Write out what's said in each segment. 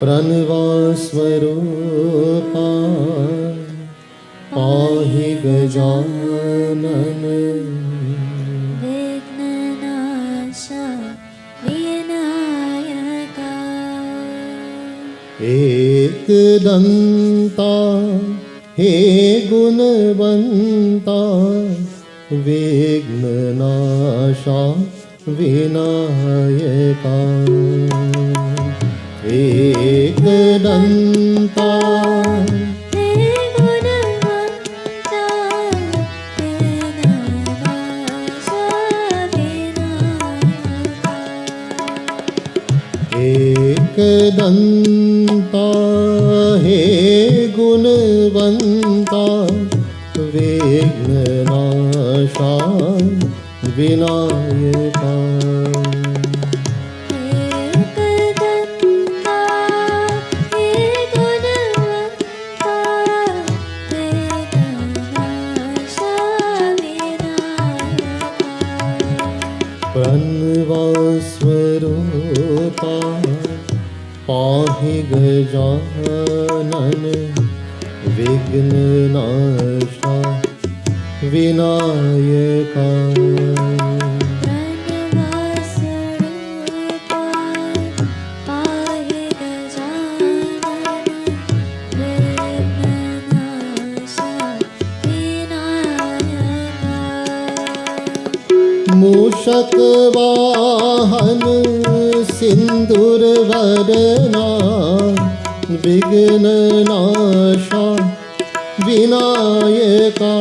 प्रणवस्वरूपा पाहि गजानन विघ्ननाशा विनायका एकदन्ता हे गुणवन्ता विघ्ननाशा विनायका एकदन्ता हे गुणवन्ता विघ्ननाशा विनायका एकदन्ता हे गुणवन्ता विघ्ननाशा विनायका प्रणवस्वरूपा पाहि गजानन विघ्ननाशा विनायका मूषक वाहन सिंदूर वरना विघ्ननाशा विनायका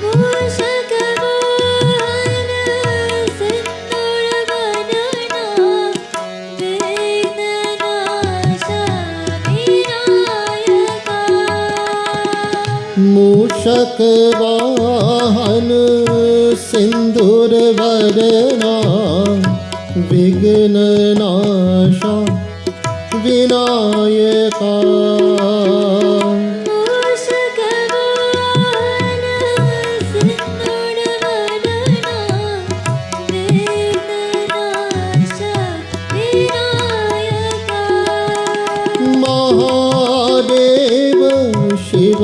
मूषक वाहन सिंदूर वरना विघ्ननाशा विनायका मूषक वाहन सिंदूर वरना विघ्ननाशा विनायका मूषक वाहन सिंदूर वरना विघ्ननाशा विनायका महादेव शिव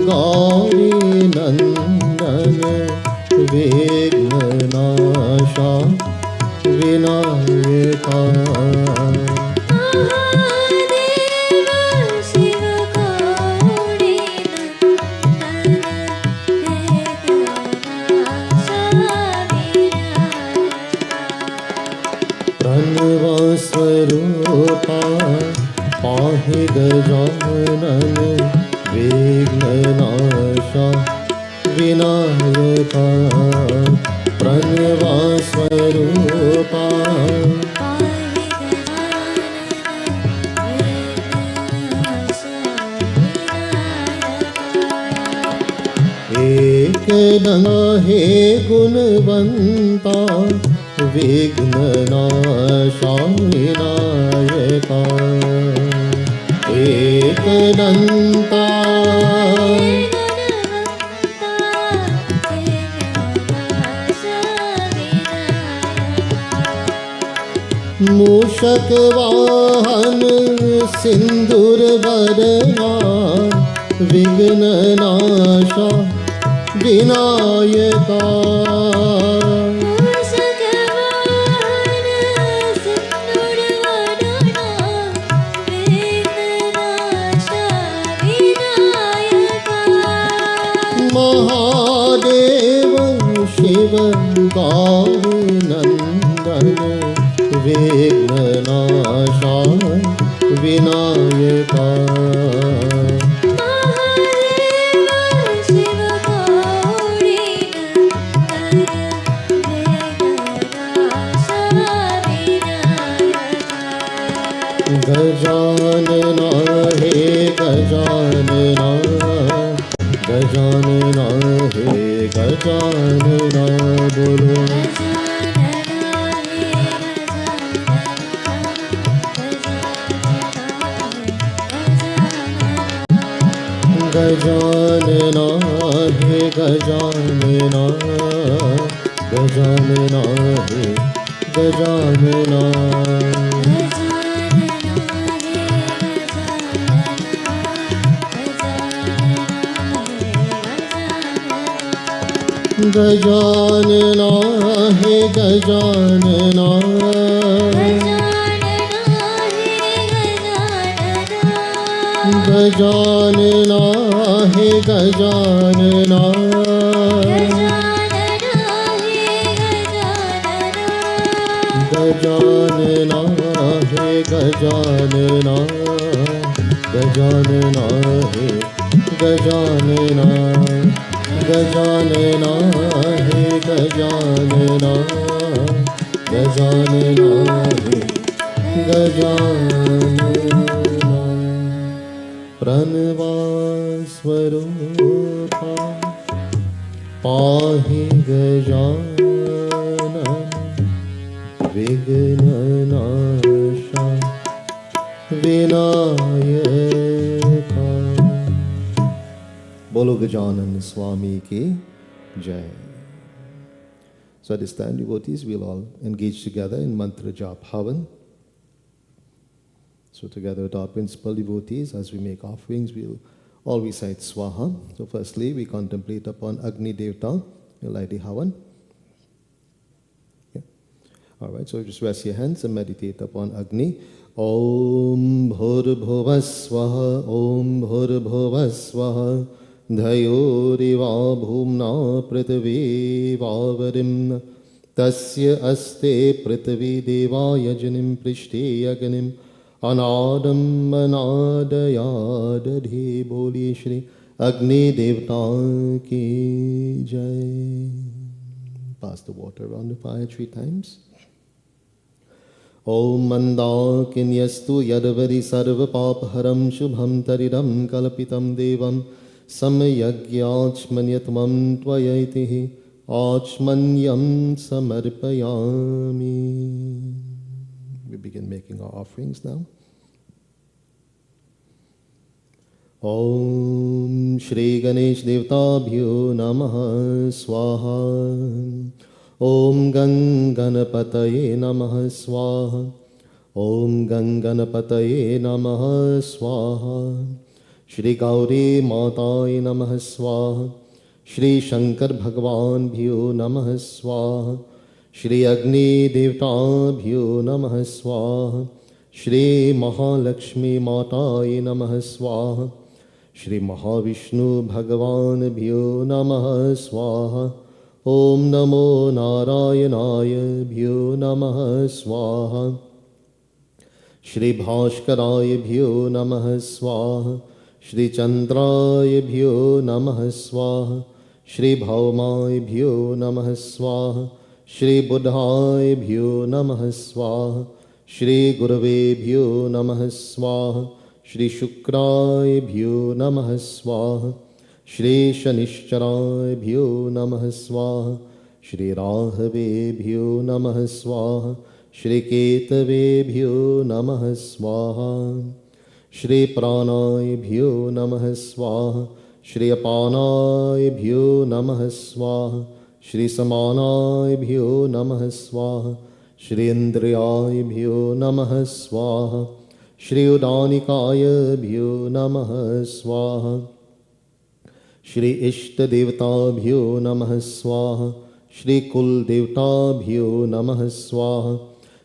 गौरी नंदन विघ्ननाशा विनायका महादेव शिव गौरी नंदन विघ्ननाशा विनायका प्रणवस्वरूपा पाहि गजानन विघ्ननाशा विनायका प्रणवस्वरूपा एकदन्ता हे गुणवन्ता विघ्ननाशा विनायका एकदन्ता मूषक वाहन सिंदूर वरना विघ्ननाशा विनायका मूषक वाहन सिंदूर वरना विघ्ननाशा विनायका महादेव शिव गौरी नंदन विघ्ननाशा विनायका महादेव शिव गौरी नंदन विघ्ननाशा विनायका गजानना हे गजानना गजानना हे गजानना बोलो गजानना हे गजानना गजानना हे गजानना गजानना हे गजानना गजानना हे गजानना गजानना हे गजानना गजानना हे गजानना गजानना हे गजानना गजानना हे गजानना प्रणवास्वरूपा पाहि गजानन विघ्ननाशा विनायका। बोलो गजानन स्वामी की जय। So at this time, devotees, we'll all engage together in mantra jap havan. So together with our principal devotees, as we make offerings, we'll all recite Swaha. So firstly, we contemplate upon Agni Devta, we'll light the havan. Yeah. All right, so just rest your hands and meditate upon Agni. Om Bhur Swaha, Om Bhur Swaha, Dhayoriva Bhumna Prithvi Vavarim, Tasya Aste Prithvi Deva Yajanim Prishti Yaganim, Anadam Anadayadadhi. Boli Shri Agni Devta ki Jai. Pass the water around the fire 3 times. Om Mandakinyastu Yadavari Sarva Papharam Shubham Taridam Kalapitam Devam Samayagyachmanyatmam Tvayaitihi Achmanyam Samarpayami. We begin making our offerings now. Om Shri Ganesh Devtabhyo Namaha Swaha. Om Ganganapataye Namaha Swaha. Om Ganganapataye Namaha Swaha. Shri Gauri Mataye Namaha Swaha. Shri Shankar Bhagwan Bhyo Namaha Swaha. Shri Agni Devtabhyo Namaha Swaha. Shri Mahalakshmi Mataye Namaha Swaha. Shri Mahavishnu Bhagwan Bhyo Namaha Swaha. Om Namo Narayanaya Bhyo Namaha Swaha. Shri Bhashkaraya Bhyo Namaha Swaha. Shri Chandraya Bhyo Namaha Swaha. Shri Bhaumaya Bhyo Namaha Swaha. Shri Buddhaya Bhyo Namaha Swaha. Shri Gurave Bhyo Namaha Swaha. Shri Shukraya Bhyo Namaha Swaha. Shri Shanishcharaya Bhyo Namaha Swaha. Shri Rahave Bhyo Namaha Swaha. Shri Ketave Bhyo Namaha Swaha. Shri Pranaya Bhyo Namaha Swaha. Shri Apanaya Bhyo Namaha Swaha. Shri Samanaya Bhyo Namaha Swaha. Shri Indriyaya Bhyo Namaha Swaha. Shri Udanikaya Bhyo Namaha Swaha. Shri Ishta Devta Bhyo Namaha Swaha. Shri Kul Devta Bhyo Namaha Swaha.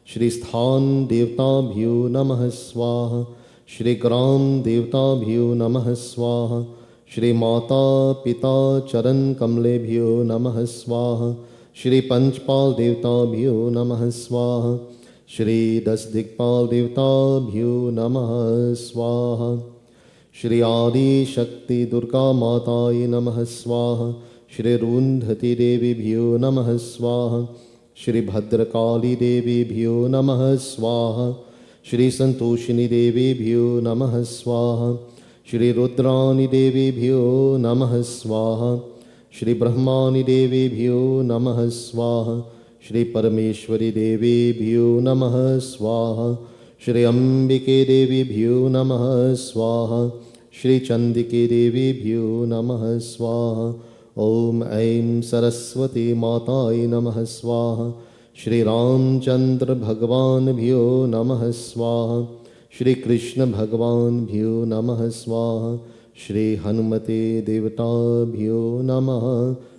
Shri Sthan Devta Bhyo Namaha Swaha. Shri Gram Devta Bhyo Namaha Swaha. Shri Mata Pita Charan Kamle Bhyo Namaha Swaha. Shri Panchpal Devta Bhyo Namaha Swaha. Shri Das Dikpal Devta Bhyo Namaha Swaha. Shri Adi Shakti Durga Mataye Namaha Swaha. Shri Rundhati Devi Bhyo Namaha Swaha. Shri Bhadrakali Devi Bhyo Namaha Swaha. Shri Santoshini Devi Bhyo Namaha Swaha. Shri Rudrani Devi Bhyo Namaha Swaha. Shri Brahmani Devi Bhyo Namaha Swaha. Shri Parameshwari Devi Bhyo Namaha Swaha. Shri Ambike Devi Bhyo Namaha Swaha. Shri Chandike Devi Bhyo Namaha Swaha. Om Aim Saraswati Mataye Namaha Swaha. Shri Ramchandra Bhagwan Bhyo Namaha Swaha. Shri Krishna Bhagwan Bhyo Namaha Swaha. Shri Hanumate Devata Bhyo Namaha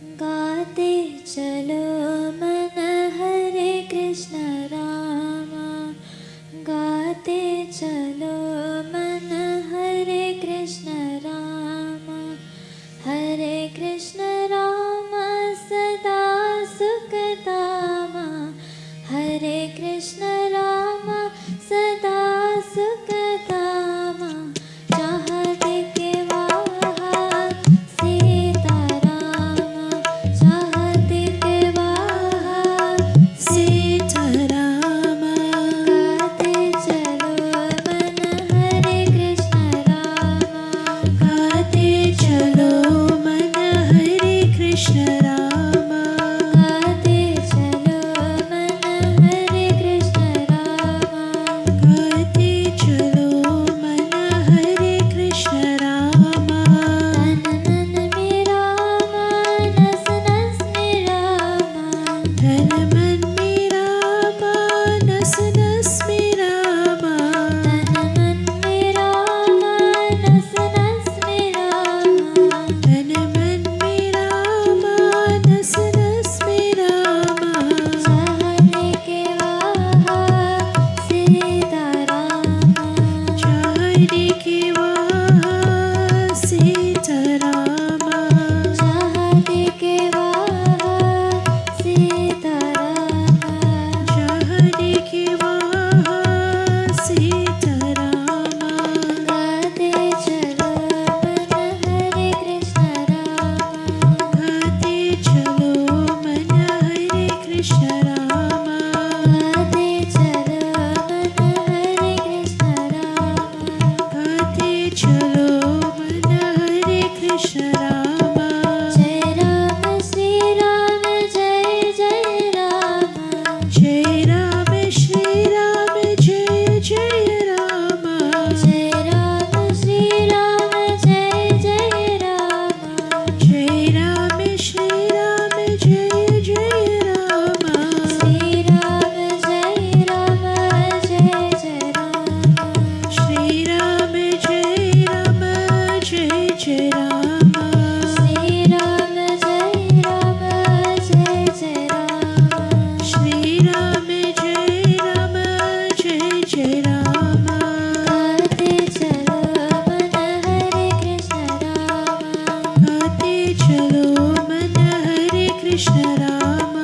गाते चलो मन हरे कृष्ण राम, गाते चलो मन हरे कृष्ण राम, हरे कृष्ण राम सदा सुखदाम, हरे कृष्ण राम सदा सुखदाम, चाहते के वाहा सीताराम, चाहते के वाहा सीताराम, गाते चलो मन हरे कृष्ण राम, गाते चलो मन हरे कृष्ण राम, गाते चलो मन हरे कृष्ण राम, गाते चलो मन हरे कृष्ण राम, तन मन मेरा मानस नस मेरा तन मन मेरा मानस नस मेरा तन मन मेरा मानस नस मेरा तन मन मेरा मानस नस मेरा चाहने के वाहा सीताराम, चाहने के वाहा सीताराम, चाहते के वाहा सीताराम, चाहने के वाहा सीताराम, गाते चलो मन हरे कृष्ण राम, गाते चलो मन हरे कृष्ण राम, गाते चलो मन हरे कृष्ण राम, गाते चलो मन हरे कृष्ण राम, जय राम श्री राम जय जय राम, जय राम श्री राम जय जय राम, जय राम श्री राम जय जय राम, जय राम श्री राम जय जय राम, श्री राम जय राम जय जय राम, श्री राम जय राम जय जय राम, श्री राम जय राम जय जय राम, श्री राम जय राम जय जय राम, गाते चलो मन हरे कृष्ण राम, गाते चलो मन हरे कृष्ण राम,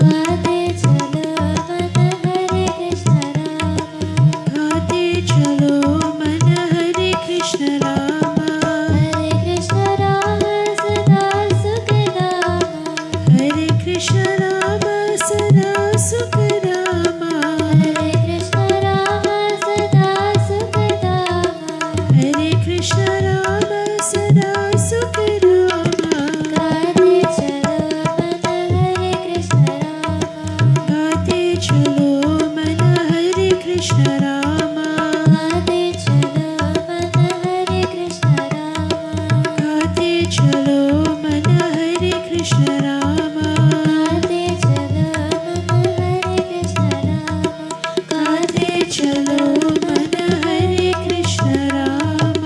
गाते चलो मन हरे कृष्ण राम, गाते चलो मन हरे कृष्ण राम, हरे कृष्ण राम सदा सुखदाम, हरे कृष्ण राम सदा सुखदाम, हरे कृष्ण राम सदा सुखदाम, हरे कृष्ण राम सदा सुखदाम, गाते चलो मन हरे कृष्ण राम, गाते चलो मन हरे कृष्ण राम, गाते चलो मन हरे कृष्ण राम, गाते चलो मन हरे कृष्ण राम, गाते चलो मन हरे कृष्ण राम, गाते चलो मन हरे कृष्ण राम।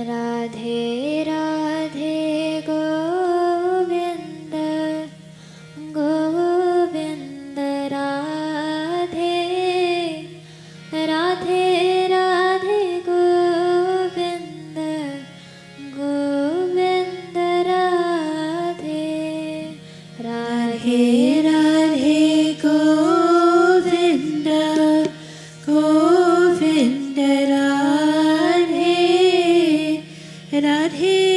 राधे राधे गोविंद गोविंद राधे राधे राधे गोविंद गोविंद राधे राधे राधे गोविंद गोविंद राधे राधे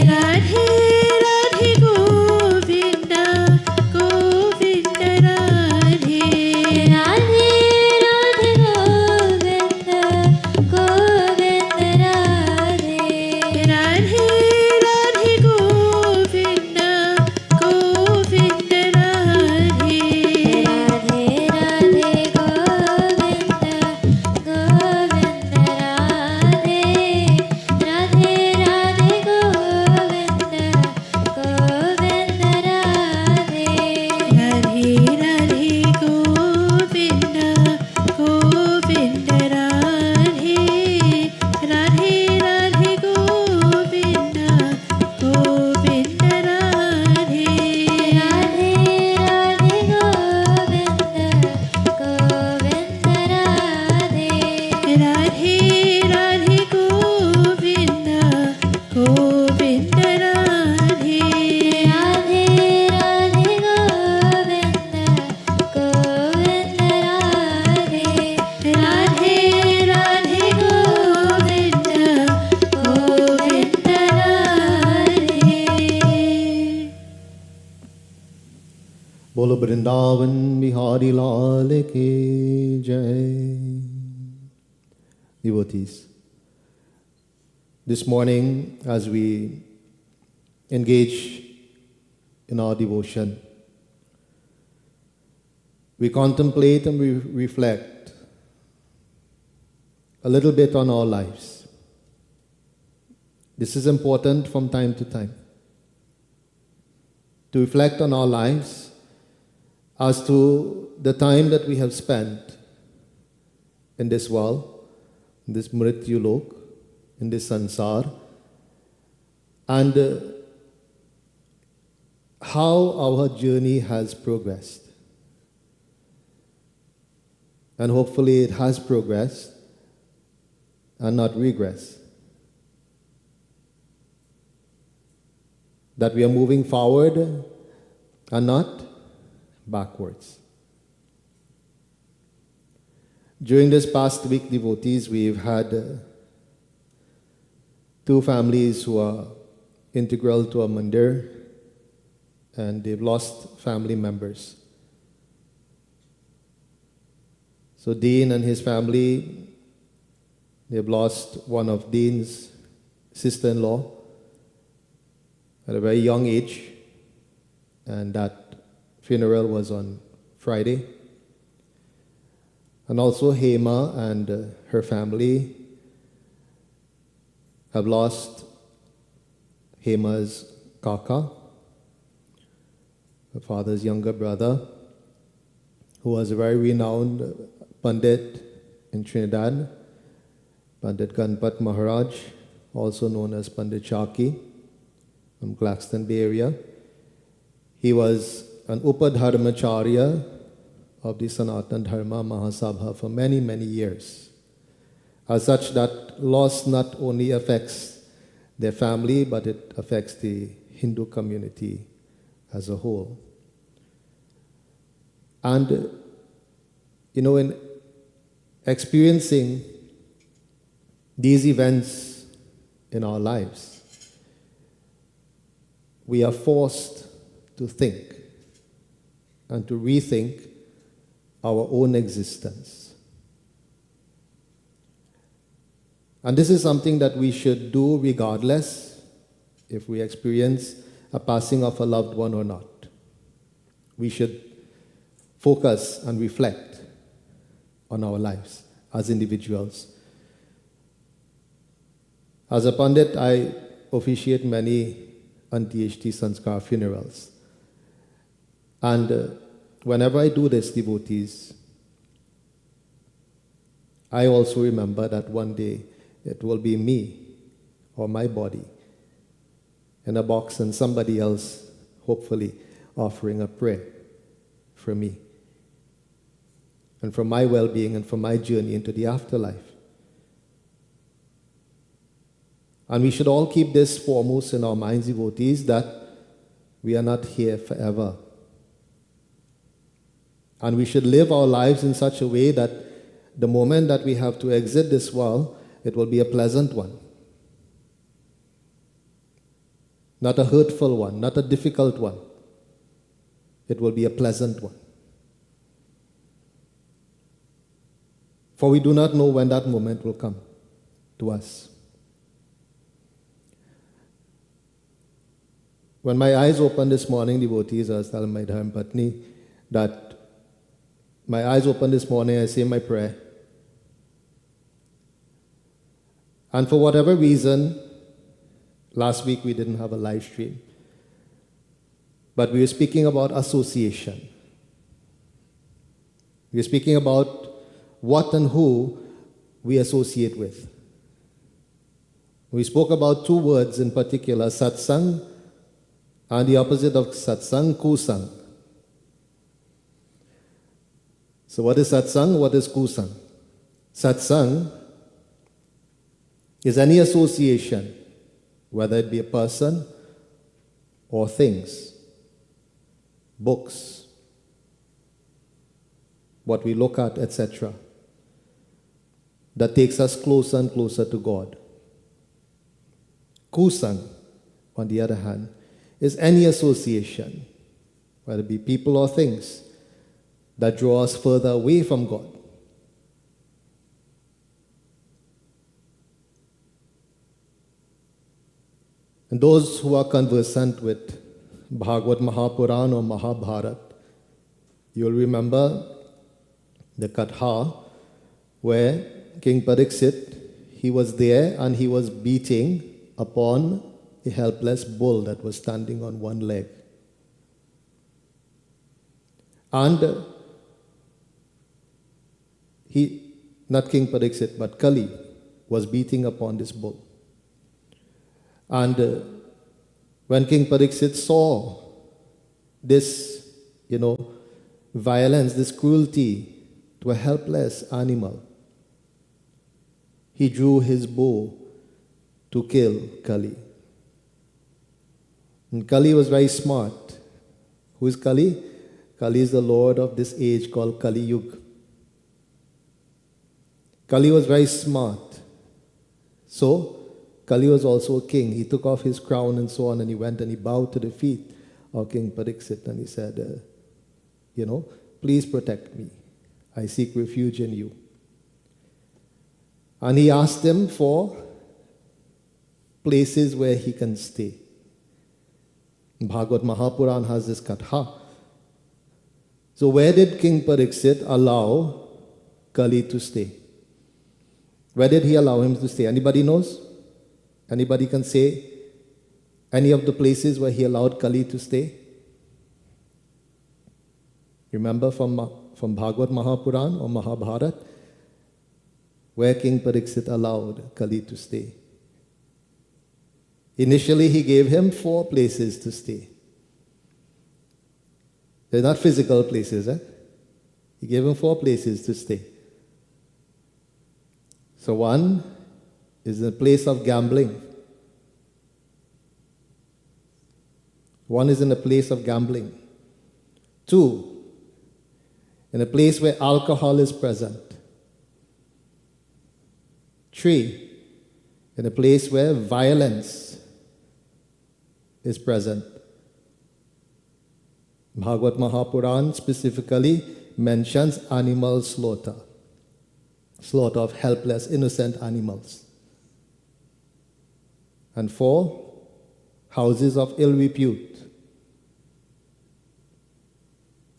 राधे राधे गोविंद गोविंद राधे राधे राधे गोविंद गोविंद राधे राधे राधे गोविंद गोविंद राधे राधे राधे गोविंद गोविंद राधे राधे राधे गोविंद गोविंद राधे राधे राधे गोविंद गोविंद राधे राधे राधे गोविंद गोविंद राधे राधे राधे गोविंद गोविंद राधे राधे राधे गोविंद गोविंद राधे राधे राधे गोविंद गोविंद राधे राधे राधे गोविंद गोविंद राधे बोलो वृंदावन बिहारी लाल की जय. Devotees, this morning as we engage in our devotion, we contemplate and we reflect a little bit on our lives. This is important from time to time, to reflect on our lives as to the time that we have spent in this world, in this mrityu lok, in this sansar, and how our journey has progressed. And hopefully it has progressed and not regressed. That we are moving forward and not backwards. During this past week, devotees, we've had two families who are integral to our mandir, and they've lost family members. So Dean and his family, they've lost one of Dean's sister-in-law at a very young age, and that funeral was on Friday. And also Hema and her family have lost Hema's kaka, her father's younger brother, who was a very renowned Pandit in Trinidad, Pandit Ganpat Maharaj, also known as Pandit Chaki, from Claxton Bay area. He was an Upadharmacharya of the Sanatana Dharma Mahasabha for many, many years. As such, that loss not only affects their family, but it affects the Hindu community as a whole. And, in experiencing these events in our lives, we are forced to think and to rethink our own existence. And this is something that we should do regardless if we experience a passing of a loved one or not. We should focus and reflect on our lives as individuals. As a Pandit, I officiate many Antyeshti Sanskar funerals. And whenever I do this, devotees, I also remember that one day it will be me or my body in a box and somebody else, hopefully, offering a prayer for me and for my well-being and for my journey into the afterlife. And we should all keep this foremost in our minds, devotees, that we are not here forever. And we should live our lives in such a way that the moment that we have to exit this world, it will be a pleasant one. not a hurtful one, not a difficult one. It will be a pleasant one. For we do not know when that moment will come to us. When my eyes opened this morning, devotees, I was telling my Dharma Patni that my eyes opened this morning, I say my prayer. And for whatever reason, last week we didn't have a live stream. But we were speaking about association. We were speaking about what and who we associate with. We spoke about two words in particular, satsang and the opposite of satsang, kusang. So what is satsang? What is kusang? Satsang is any association, whether it be a person or things, books, what we look at, etc., that takes us closer and closer to God. Kusang, on the other hand, is any association, whether it be people or things, that draw us further away from God. And those who are conversant with Bhagavad Mahapuran or Mahabharat, you'll remember the Katha where King Pariksit, he was there and he was beating upon a helpless bull that was standing on one leg. And not King Pariksit, but Kali was beating upon this bull. And when King Pariksit saw this, violence, this cruelty to a helpless animal, he drew his bow to kill Kali. And Kali was very smart. Who is Kali? Kali is the lord of this age called Kali Yuga. Kali was very smart. So, Kali was also a king. He took off his crown and so on, and he went and he bowed to the feet of King Pariksit and he said, please protect me. I seek refuge in you. And he asked him for places where he can stay. Bhagavad Mahapuran has this katha. So where did King Pariksit allow Kali to stay? Where did he allow him to stay? Anybody knows? Anybody can say any of the places where he allowed Kali to stay? Remember from Bhagavad Mahapuran or Mahabharat, where King Pariksit allowed Kali to stay. Initially, he gave him 4 places to stay. They're not physical places, eh? He gave him 4 places to stay. So one is a place of gambling. One is in a place of gambling. 2, in a place where alcohol is present. 3, in a place where violence is present. Bhagavad Mahapuran specifically mentions animal slaughter. Slaughter of helpless, innocent animals. And 4, houses of ill repute,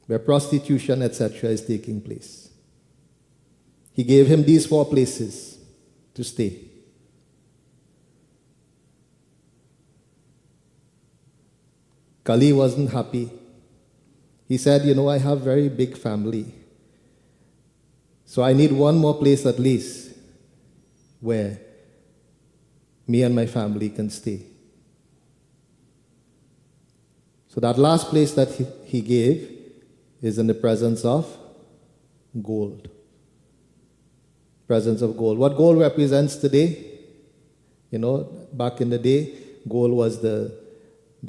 where prostitution, etc., is taking place. He gave him these 4 places to stay. Kali wasn't happy. He said, I have very big family. So I need one more place at least where me and my family can stay. So that last place that he gave is in the presence of gold. Presence of gold. What gold represents today? Back in the day, gold was the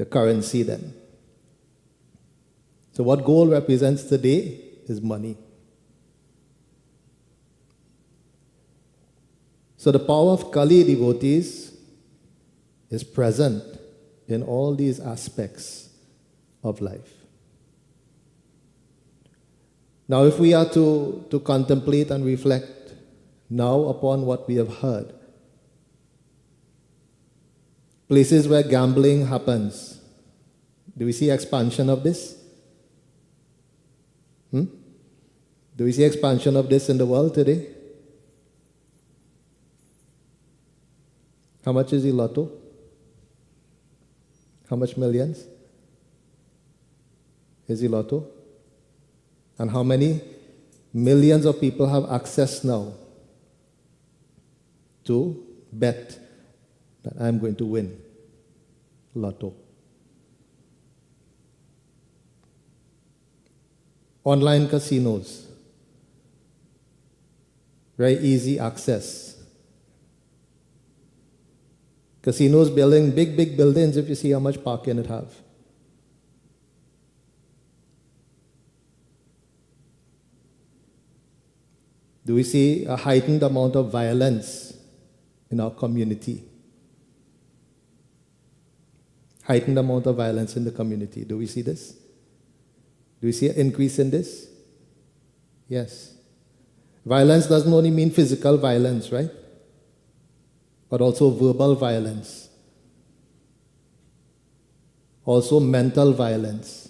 currency then. So what gold represents today is money. So the power of Kali, devotees, is present in all these aspects of life. Now, if we are to contemplate and reflect now upon what we have heard, places where gambling happens, do we see expansion of this? Do we see expansion of this in the world today? How much is the lotto? How much millions is the lotto? And how many millions of people have access now to bet that I'm going to win lotto? Online casinos, very easy access. Casinos building big buildings if you see how much parking it have. Do we see a heightened amount of violence in our community? Heightened amount of violence in the community. Do we see this? Do we see an increase in this? Yes. Violence doesn't only mean physical violence, right? But also verbal violence. Also mental violence.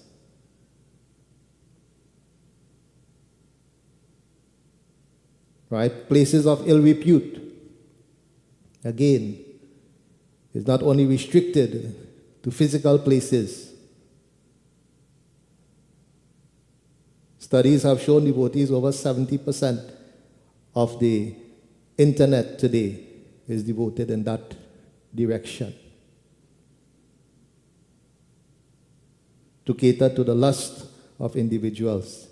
Right? Places of ill repute. Again, is not only restricted to physical places. Studies have shown devotees over 70% of the internet today is devoted in that direction. To cater to the lust of individuals.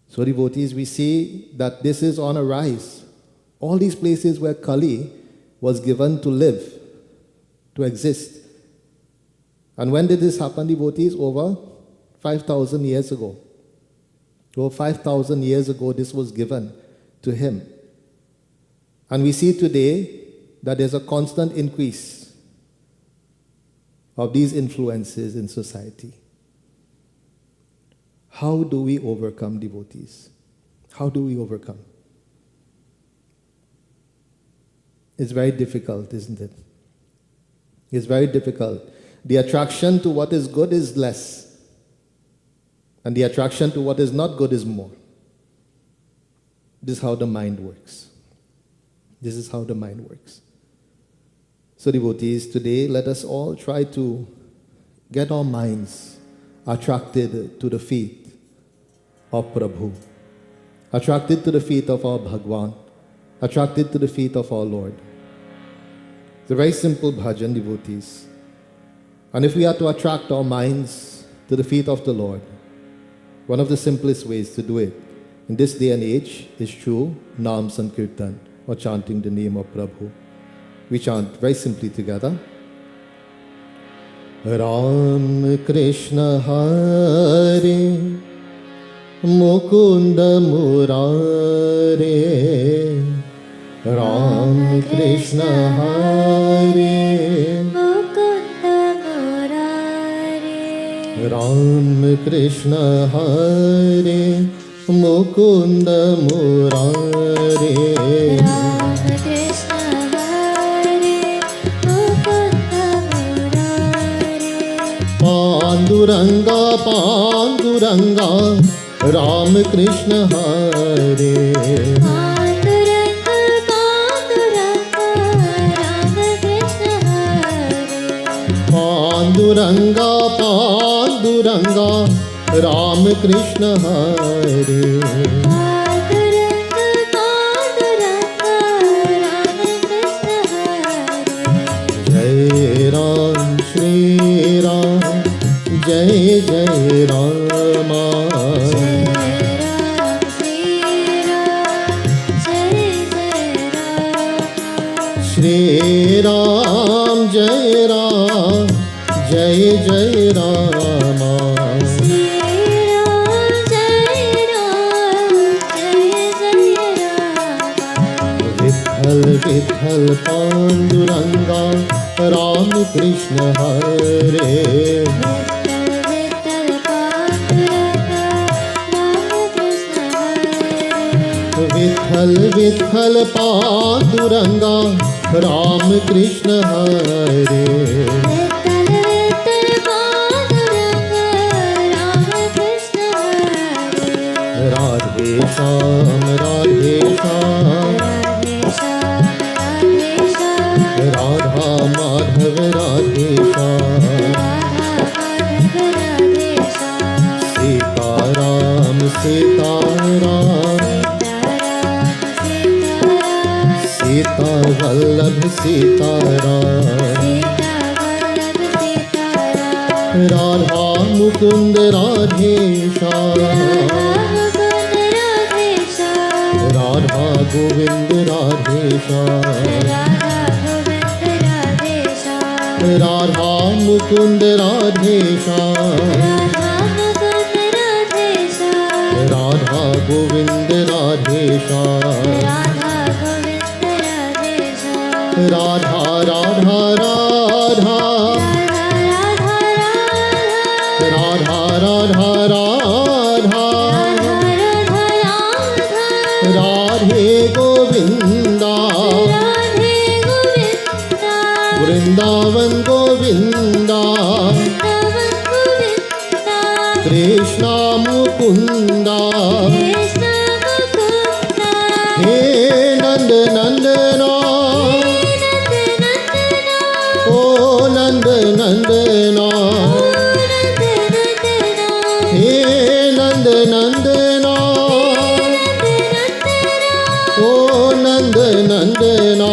So devotees, we see that this is on a rise. All these places where Kali was given to live, to exist. And when did this happen, devotees? Over 5,000 years ago. Over 5,000 years ago, this was given to him. And we see today that there's a constant increase of these influences in society. How do we overcome, devotees? How do we overcome? It's very difficult, isn't it? It's very difficult. The attraction to what is good is less. And the attraction to what is not good is more. This is how the mind works. This is how the mind works. So devotees, today let us all try to get our minds attracted to the feet of Prabhu, attracted to the feet of our Bhagwan, attracted to the feet of our Lord. It's a very simple bhajan, devotees. And if we are to attract our minds to the feet of the Lord, one of the simplest ways to do it in this day and age is through Naam Sankirtan, or chanting the name of Prabhu. We chant very simply together. Ram Krishna Hare Mukunda Murare, Ram Krishna Hare Mukunda Murare, Ram Krishna Hare Mukunda Murare, Ram Krishna Hare Mukunda Murare, Panduranga Panduranga Ram Krishna Hare, Panduranga Panduranga Ram Krishna Hare, Panduranga Panduranga Ram Krishna Hare, Panduranga Panduranga Ram Krishna Hare, Jai Ram Shri Ram Jai Jai Rama, Shri Ram Jai Ram Jai Jai Rama, Vitthal Vitthal Panduranga Ram Krishna हरे विठ्ठल विठ्ठल पांडुरंगा राम कृष्ण हरे विठ्ठल विठ्ठल पांडुरंगा राम कृष्ण हरे राधे श्याम राधे श्याम राधा माधव राधे श्याम सीताराम सीताराम सीता वल्लभ सीताराम राधा मुकुंद राधे श्याम राधा गोविंद राधे श्याम राधा मुकुंद राधे श्याम राधा गोविंद राधे श्याम राधा राधा राधा राधा राधा राधा राधे गोविंदा वृंदावन गोविंदा कृष्ण मुकुंदा हे नंद नंदना ओ नंद नंदना हे नंद नंदना ओ नंद नंदना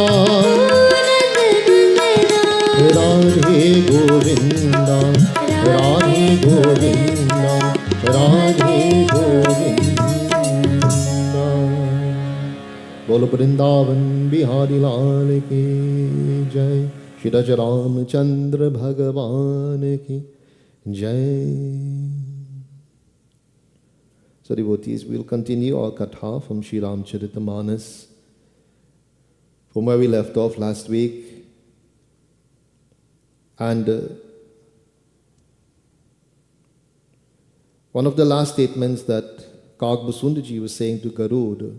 राधे गोविंदा राधे गोविंदा राधे गोविंदा बोलो वृंदावन बिहारी लाल की जय श्री रामचंद्र भगवान की जय. So devotees, we'll continue our katha from Sri Ramcharitamanas from where we left off last week. And one of the last statements that Kagbhasundaji was saying to Garud,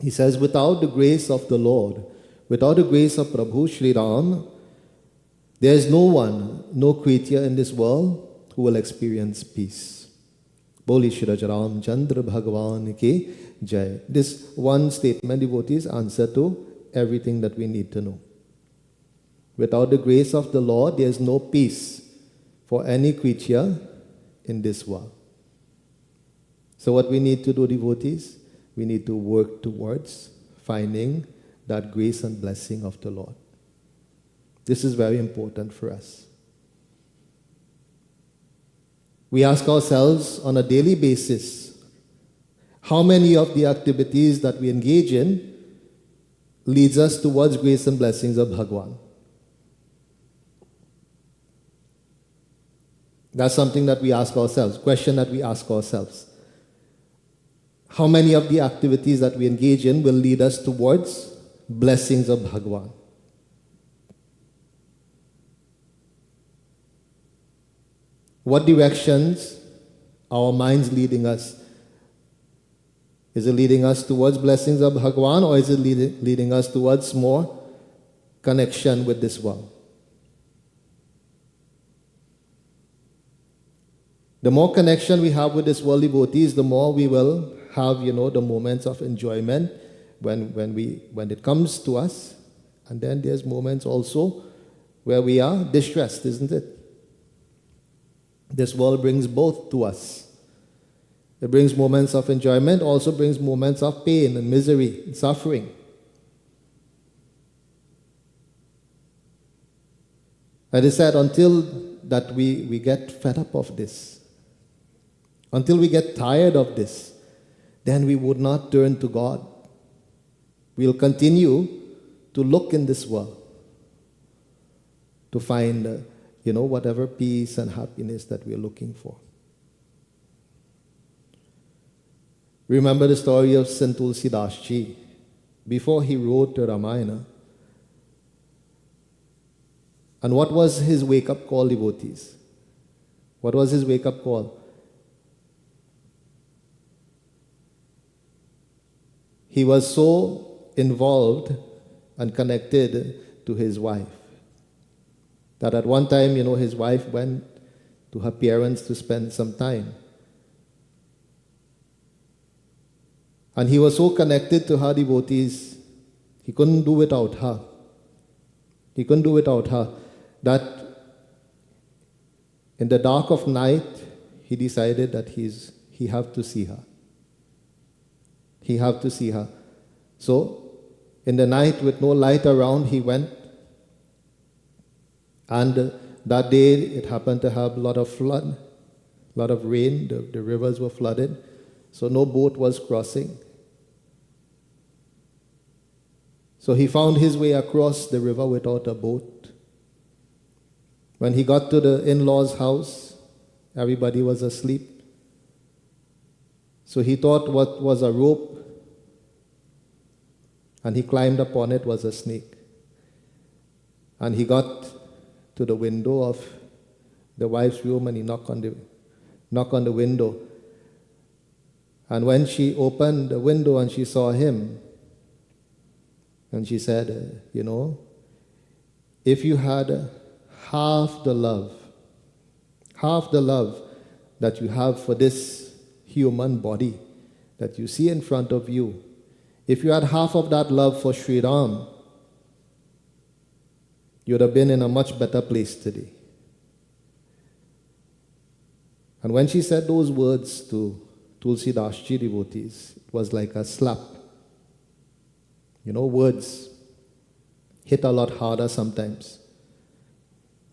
he says, without the grace of the Lord, without the grace of Prabhu Sri Ram, there is no one, no creature in this world who will experience peace. Boli Shri Ramchandra Bhagavan ki Jai. This one statement, devotees, answer to everything that we need to know. Without the grace of the Lord, there is no peace for any creature in this world. So what we need to do, devotees, we need to work towards finding that grace and blessing of the Lord. This is very important for us. We ask ourselves on a daily basis, how many of the activities that we engage in leads us towards grace and blessings of Bhagwan? That's something that we ask ourselves, question that we ask ourselves. How many of the activities that we engage in will lead us towards blessings of Bhagwan? What directions are our minds leading us? Is it leading us towards blessings of Bhagwan, or is it leading us towards more connection with this world? The more connection we have with this world, devotees, the more we will have, the moments of enjoyment when it comes to us. And then there's moments also where we are distressed, isn't it? This world brings both to us. It brings moments of enjoyment, also brings moments of pain and misery and suffering. And it said, until that we get fed up of this, until we get tired of this, then we would not turn to God. We'll continue to look in this world to find, whatever peace and happiness that we're looking for. Remember the story of Saint Tulsidas Ji. before he wrote the Ramayana. And what was his wake-up call, devotees? What was his wake-up call? He was so involved and connected to his wife that at one time, his wife went to her parents to spend some time. And he was so connected to her, devotees, he couldn't do without her. He couldn't do without her. That in the dark of night, he decided that he have to see her. He have to see her. So, in the night with no light around, he went. And that day, it happened to have a lot of flood, a lot of rain. The rivers were flooded. So no boat was crossing. So he found his way across the river without a boat. When he got to the in-laws' house, everybody was asleep. So he thought what was a rope, and he climbed upon it, was a snake. And he got to the window of the wife's room and he knocked on the window. And when she opened the window and she saw him, and she said, if you had half the love that you have for this human body that you see in front of you, if you had half of that love for Sri Ram, you would have been in a much better place today. And when she said those words to Tulsi Dasji, devotees, it was like a slap. Words hit a lot harder sometimes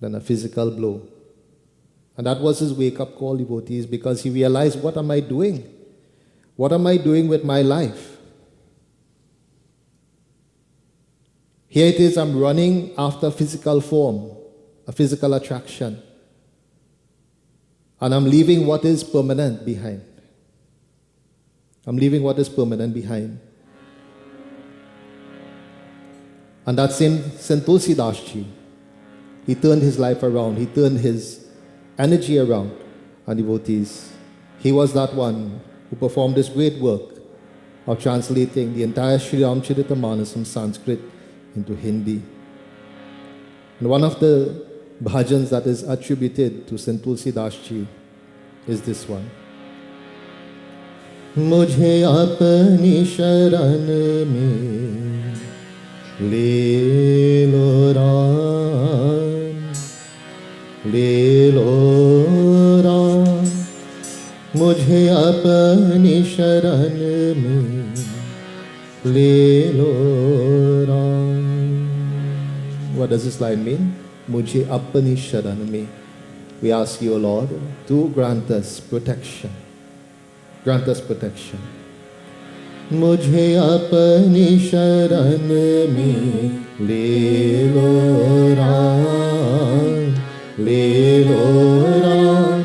than a physical blow. And that was his wake-up call, devotees, because he realized, what am I doing? What am I doing with my life? Here it is, I'm running after physical form, a physical attraction. And I'm leaving what is permanent behind. I'm leaving what is permanent behind. And that same Saint Tulsi Dasji, he turned his life around. He turned his energy around. And devotees, he was that one who performed this great work of translating the entire Sri Ramcharitamanas from Sanskrit into Hindi. And one of the bhajans that is attributed to Saint Tulsi Dasji is this one. मुझे अपनी शरण में ले लो राम, ले लो राम, मुझे अपनी शरण में ले लो Ram. What does this line mean? Mujhe apni sharan mein. We ask you, O Lord, to grant us protection. Grant us protection. मुझे अपनी शरण में ले लो राम, ले लो राम,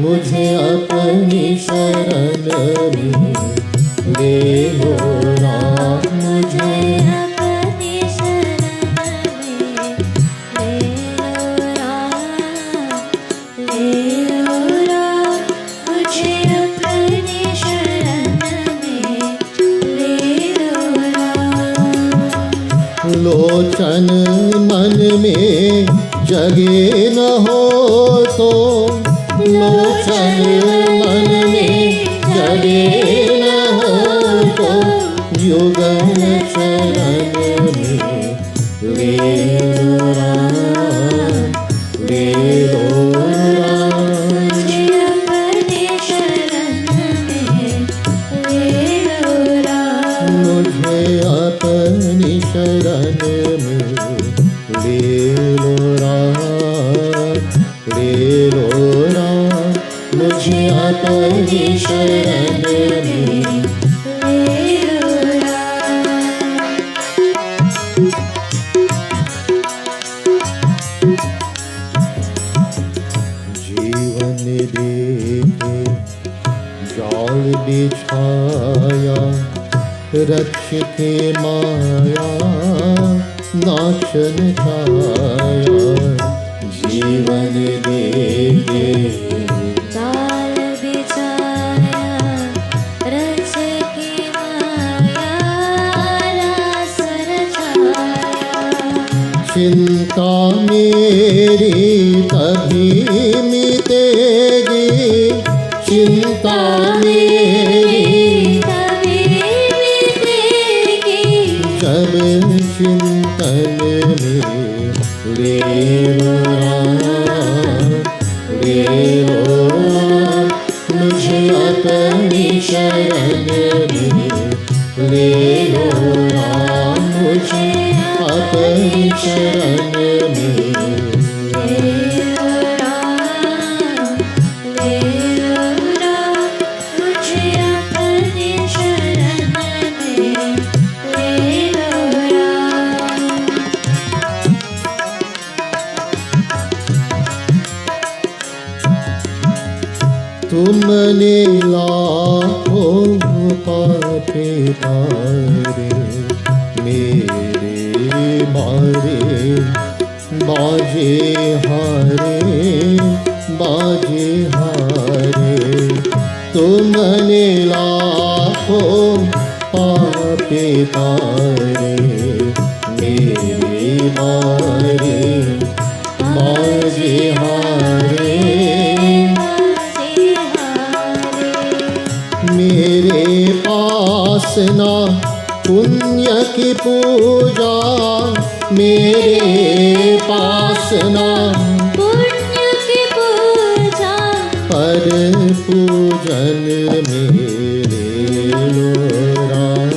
मुझे अपनी शरण में ले लो राम, मुझे अपनी शरण में ले लो राम, ले लो राम, मुझे अपनी शरण में ले लो राम. लोचन मन में जगे न हो तो, लोचन मन में जगे न हो तो, युगल शरण में ले लो राम, ले लो राम. मुझे अपनी शरण में ले लो राम. मुझे अपनी शरण में ले लो राम, ले लो राम, मुझे अपनी शरण में ले लो राम. जीवन देके जाल बिछाया, रक्षिते माया नाशन छाया जीवन देके जाल बिछाया रच के माया रास रचाया चिंता मेरी तभी मिटेगी चिंता मेरी तभी मिटेगी जब चिंतन में ले लो मुझे अपनी शरण में ले लो मुझे अपनी शरण में मुझे अपनी शरण में ले लो राम। तुमने लाखों पापे तारे मेरे मारे बाजे हारे तुमने लाखों पापे तारे मेरे मारे बाजे हारे मेरे पास ना पुण्य की पूजा मेरे पास ना पुण्य की पूजा पर पूजन मेरे लो राम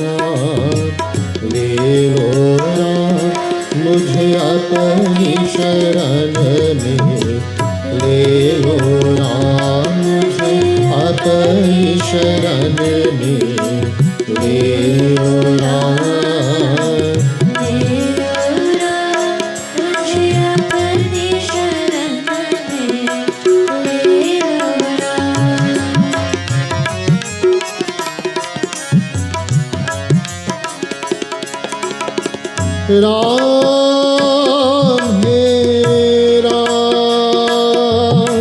मुझे अपनी शरण में ले लो राम मुझे अपनी शरण में ले लो राम मुझे अपनी शरण में ले लो राम। राम हे राम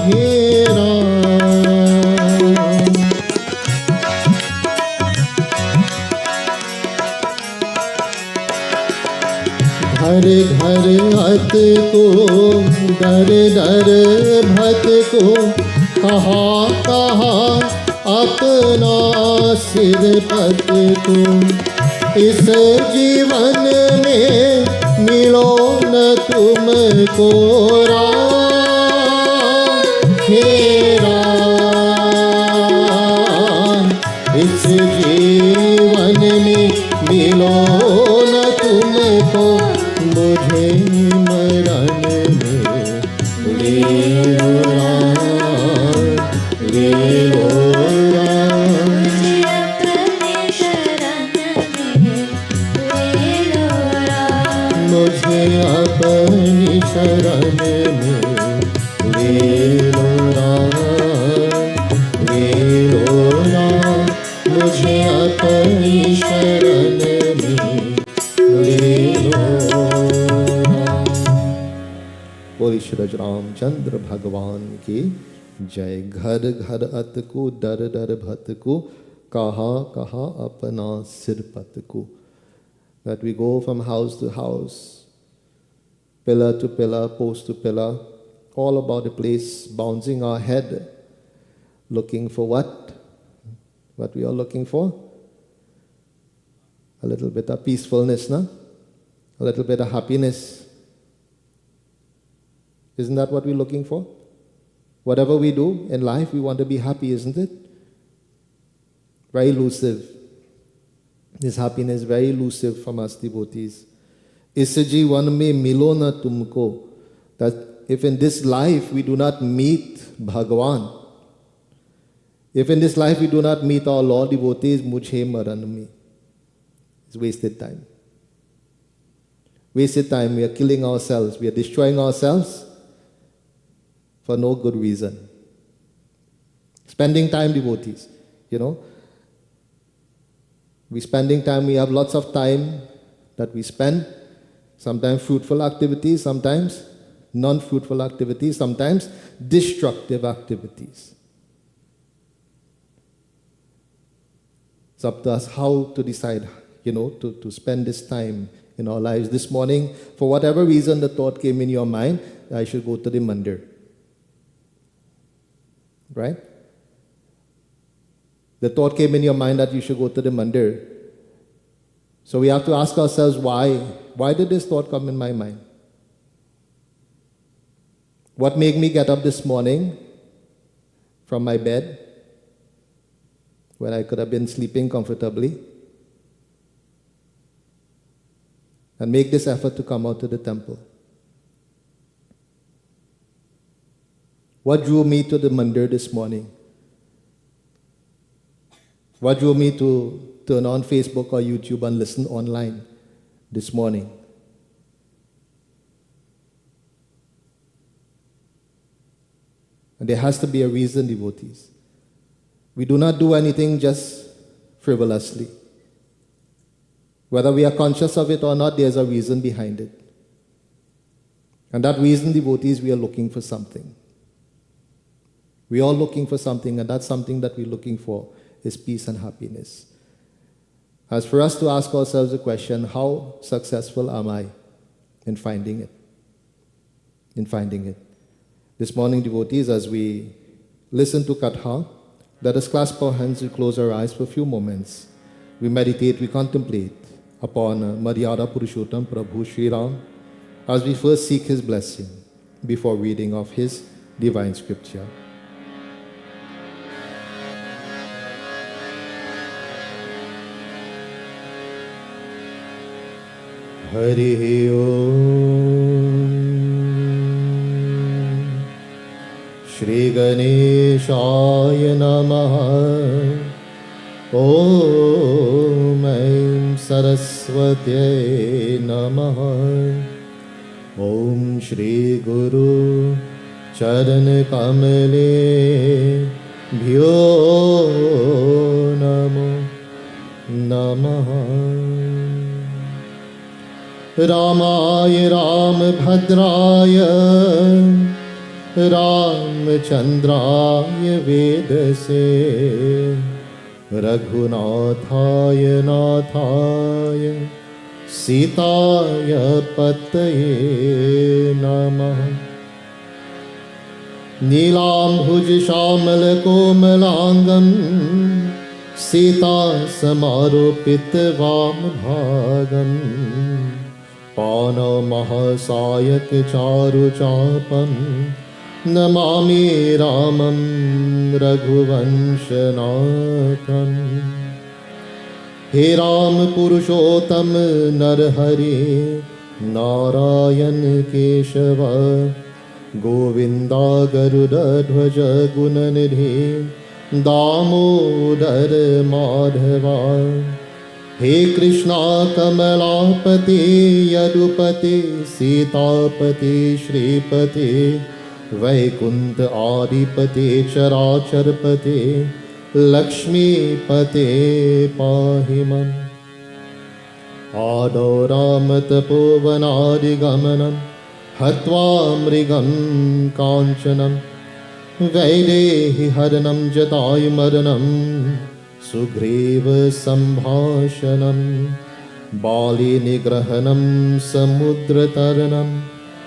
हे राम घर घर हत को दर दर भत को कहा अपना सिर पत को इस जीवन में मिलो न तुमको राम हे राम इस जीवन में मिलो न तुमको मुझे मरण में ले लो राम ले लो राम मुझे अपनी शरण में ले लो राम। मुझे अपनी शरण में ले लो राम मुझे अपनी शरण में ले लो राम। बोलिए श्री रामचंद्र भगवान की जय। घर घर अत को दर दर भत को कहा अपना सिर पत को that we go from house to house, pillar to pillar, post to pillar, all about the place, bouncing our head, looking for what? What we are looking for? A little bit of peacefulness, no? A little bit of happiness. Isn't that what we're looking for? Whatever we do in life, we want to be happy, isn't it? Very elusive. This happiness very elusive from us devotees. इस जीवन में मिलो न तुमको, that if in this life we do not meet Bhagavan, if in this life we do not meet our Lord devotees, मुझे मरण में, it's wasted time. Wasted time. We are killing ourselves. We are destroying ourselves for no good reason. Spending time, devotees. you know. We spending time, we have lots of time that we spend, sometimes fruitful activities, sometimes non-fruitful activities, sometimes destructive activities. It's up to us how to decide, to spend this time in our lives. This morning, for whatever reason the thought came in your mind, I should go to the mandir. Right? The thought came in your mind that you should go to the mandir. So we have to ask ourselves, why? Why did this thought come in my mind? What made me get up this morning from my bed when I could have been sleeping comfortably and make this effort to come out to the temple? What drew me to the mandir this morning? What drove me to turn on Facebook or YouTube and listen online this morning? And there has to be a reason, devotees. We do not do anything just frivolously. Whether we are conscious of it or not, there's a reason behind it. And that reason, devotees, we are looking for something. We are looking for something, and that's something that we're looking for is peace and happiness. As for us to ask ourselves the question, how successful am I in finding it? In finding it. This morning, devotees, as we listen to Katha, let us clasp our hands and close our eyes for a few moments. We meditate, we contemplate upon Maryada Purushottam Prabhu Sri Ram as we first seek his blessing before reading of his divine scripture. Hari Om Shri Ganeshaya Namaha Om Aim Saraswati Namaha Om Shri Guru Charan Kamale Bhyo Namo Namaha Ramaya Ramabhadraya Ramachandraya Vedase Raghunathaya Nathaya Sitaya Pataye Namaha Neelam Bhuj Shamal Komalangam Sita Samaropit Vam Bhagam Pana Mahasayak Charu Chapam Namami Ramam Raghuvanshanatham He Ram Purushottam Narhari Narayan Keshava Govinda Garuda Dhwaja Gunanidhi Damodar Madhava He Krishna Kamalapati Yadupati Sitapati Shripati Vaikuntha Adipati Characharpati Lakshmi Pate Pahimam Adoramat Povanadigamanam Hatva Kanchanam Vaidehi Haranam Jatai Maranam Sugriva Sambhashanam Bali Nigrahanam Samudra Taranam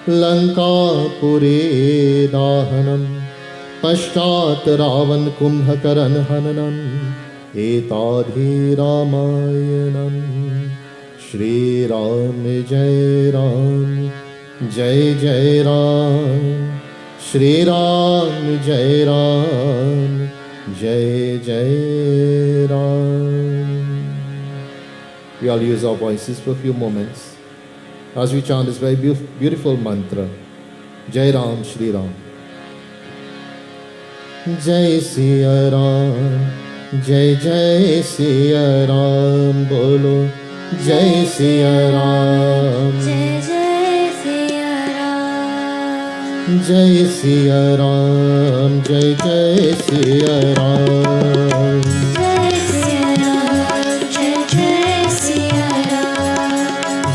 Lanka Puri Dahanam Pashtat Ravan Kumbhakaran Hananam Etadhi Ramayanam Shri Ram Jai Ram Jai Jai Ram Shri Ram Jai Ram Jai Jai Ram. We all use our voices for a few moments as we chant this very beautiful mantra. Jai Ram, Shri Ram. Jai Siya Ram, Jai Jai Siya Ram, Bolo Jai Siya Ram. Jai Jai Siya Ram. Jai Siya Ram, Jai Jai Siya Ram.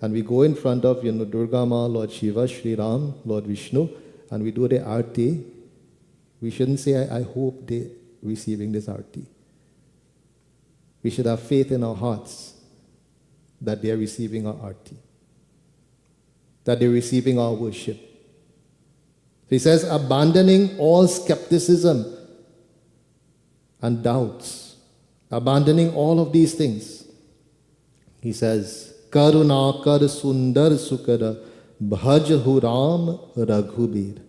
and we go in front of, Durga Ma, Lord Shiva, Sri Ram, Lord Vishnu, and we do the arati, we shouldn't say, I hope they're receiving this arati. We should have faith in our hearts that they're receiving our arati, that they're receiving our worship. He says, abandoning all skepticism and doubts, abandoning all of these things. He says, Karuna kar sundar sukara bhajhu ram raghubir.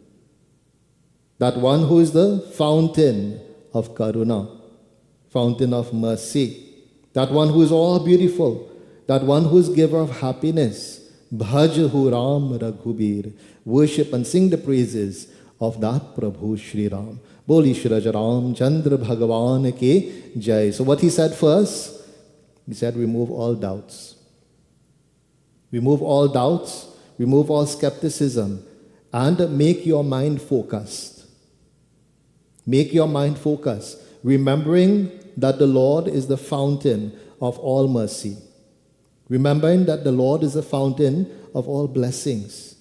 That one who is the fountain of karuna, fountain of mercy, that one who is all beautiful, that one who is giver of happiness, Bhajahu Ram Raghubir. Worship and sing the praises of that Prabhu Shri Ram. Boli Shri Ram Chandra Bhagavan ke Jai. So what he said first, he said remove all doubts. Remove all doubts, remove all skepticism, and make your mind focused. Make your mind focused, remembering that the Lord is the fountain of all mercy. Remembering that the Lord is the fountain of all blessings.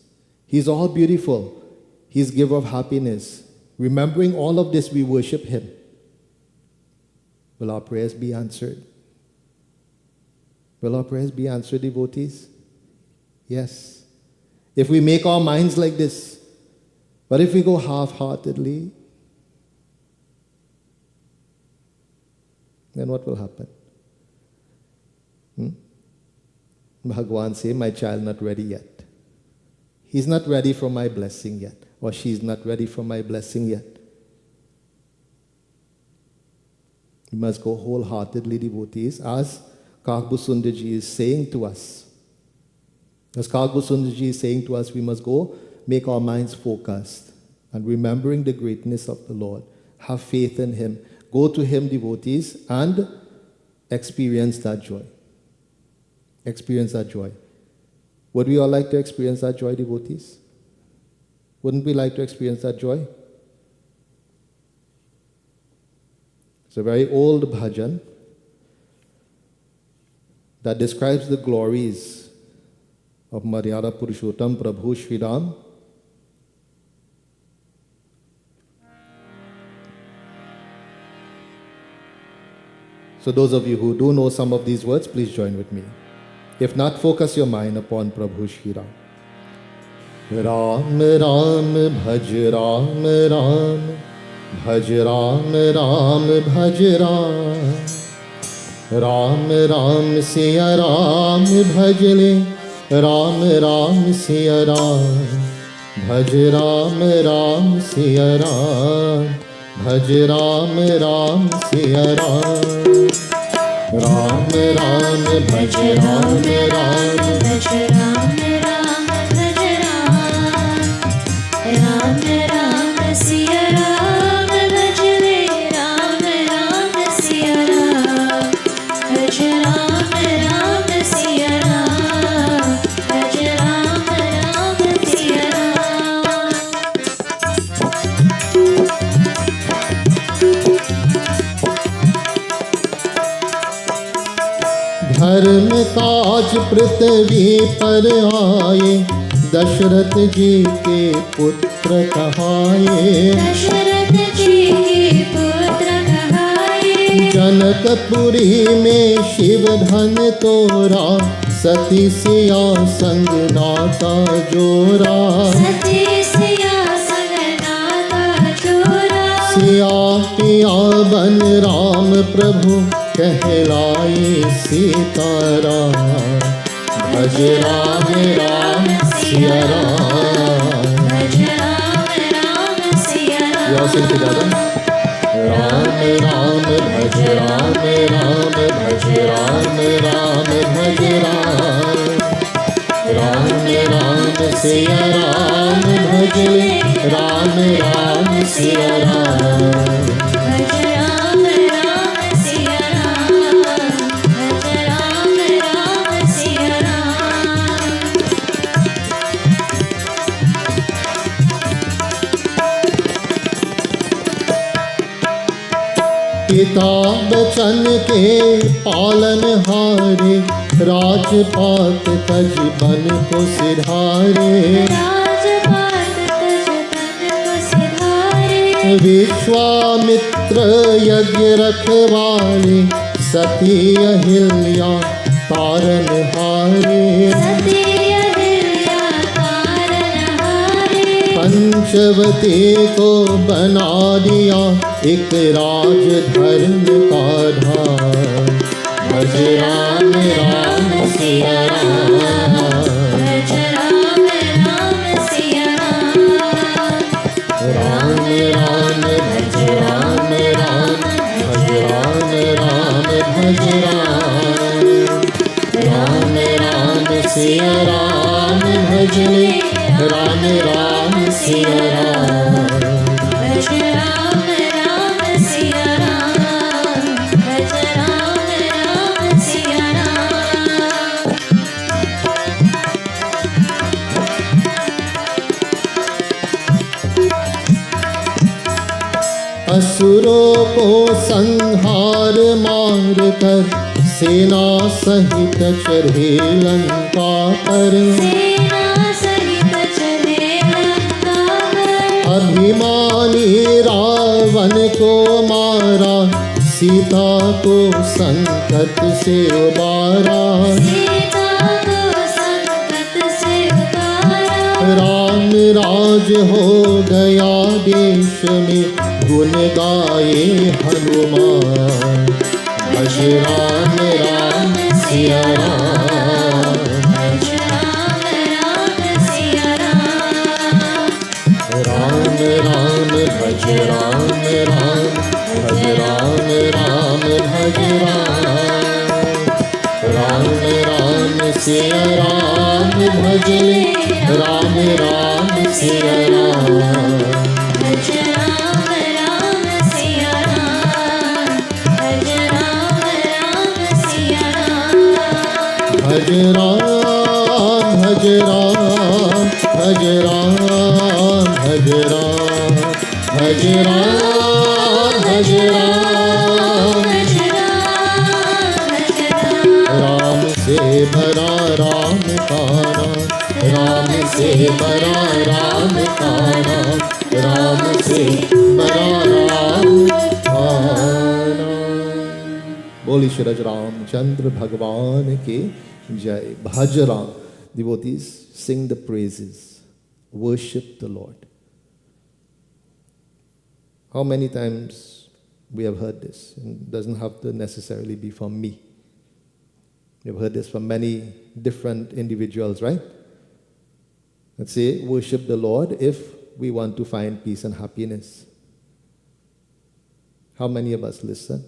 He's all beautiful. He's giver of happiness. Remembering all of this, we worship Him. Will our prayers be answered? Will our prayers be answered, devotees? Yes. If we make our minds like this, but if we go half-heartedly, then what will happen? Bhagwan say, my child not ready yet. He's not ready for my blessing yet. Or she's not ready for my blessing yet. We must go wholeheartedly, devotees, as Kakbu Sundarji is saying to us. As Kakbu Sundarji is saying to us, we must go make our minds focused and remembering the greatness of the Lord. Have faith in Him. Go to Him, devotees, and experience that joy. Experience that joy. Would we all like to experience that joy, devotees? Wouldn't we like to experience that joy? It's a very old bhajan that describes the glories of Maryada Purushottam Prabhu Shri Ram. So those of you who do know some of these words, please join with me. If not, focus your mind upon Prabhu Shri Ram. Ram Ram Bhaj Ram Ram Bhaj Ram Ram Bhaj Ram Ram Ram Siya Ram Bhaj Le Ram Ram Siya Ram Bhaj Ram Ram Siya Ram Bhaj Ram Ram Siya Ram Ram Ram Bhaj Ram Ram Bhaj Ram Ram Bhaj Ram Ram Siya Ram Bhaj Le Ram Ram Siya Ram Bhaj Ram Ram Siya Ram Bhaj Ram Ram Siya Ram. धर्म काज पृथ्वी पर आए दशरथ जी के पुत्र कहाए दशरथ जी के पुत्र कहाए जनकपुरी में शिव धन तोरा सती सिया संग नाता जोरा सती सिया संग नाता जोरा सिया पिया बन राम प्रभु कहलाए सीताराम भज राम राम सिया राम भज राम राम सिया राम. या सिंह दादा राम राम भज राम राम भज राम राम भज राम राम सिया राम भज राम राम सिया राम भज राम राम सिया राम भज राम राम सिया राम. पिता बचन के पालन हारे राजपाट तज बन को सिधारे, राजपाट तज बन को सिधारे। विश्वामित्र यज्ञ रखवाले, सती अहिल्या तारनहारे। सती अहिल्या तारनहारे। पंचवती को बना दिया एक राज धर्म का धाम। भज राम राम सिया राम, भज राम राम सिया राम। राम राम भज राम राम, भज राम राम भज राम। राम राम सिया राम भजले, राम राम सिया राम। भज राम राम सिया राम, भज राम राम सिया राम। असुरों को संहार मार कर, सेना सहित चढ़े लंका पर। सेना सहित चले लंका पर। अभिमानी रावण को मारा, सीता को संकट से उबारा। सीता को संकट से उतारा। राम राज हो गया देश में, गुण गाए हनुमान। भज राम राम सिया राम, भज राम राम सिया राम। राम राम भज राम राम, भज राम राम भज राम। राम राम सिया राम भजले, राम राम सिया राम। भज राम राम सिया राम, भज राम राम सिया राम। भज राम भज राम, भज राम भज राम, भज राम भज राम। भज राम भज राम। राम से भरा राम का नाम, राम से भरा राम का नाम, राम से भरा राम का नाम। बोली श्री रामचंद्र भगवान के जय। भज Ram. Devotees, sing the praises, worship the Lord. How many times we have heard this? It doesn't have to necessarily be from me. You've heard this from many different individuals, right? Let's say, worship the Lord if we want to find peace and happiness. How many of us listen?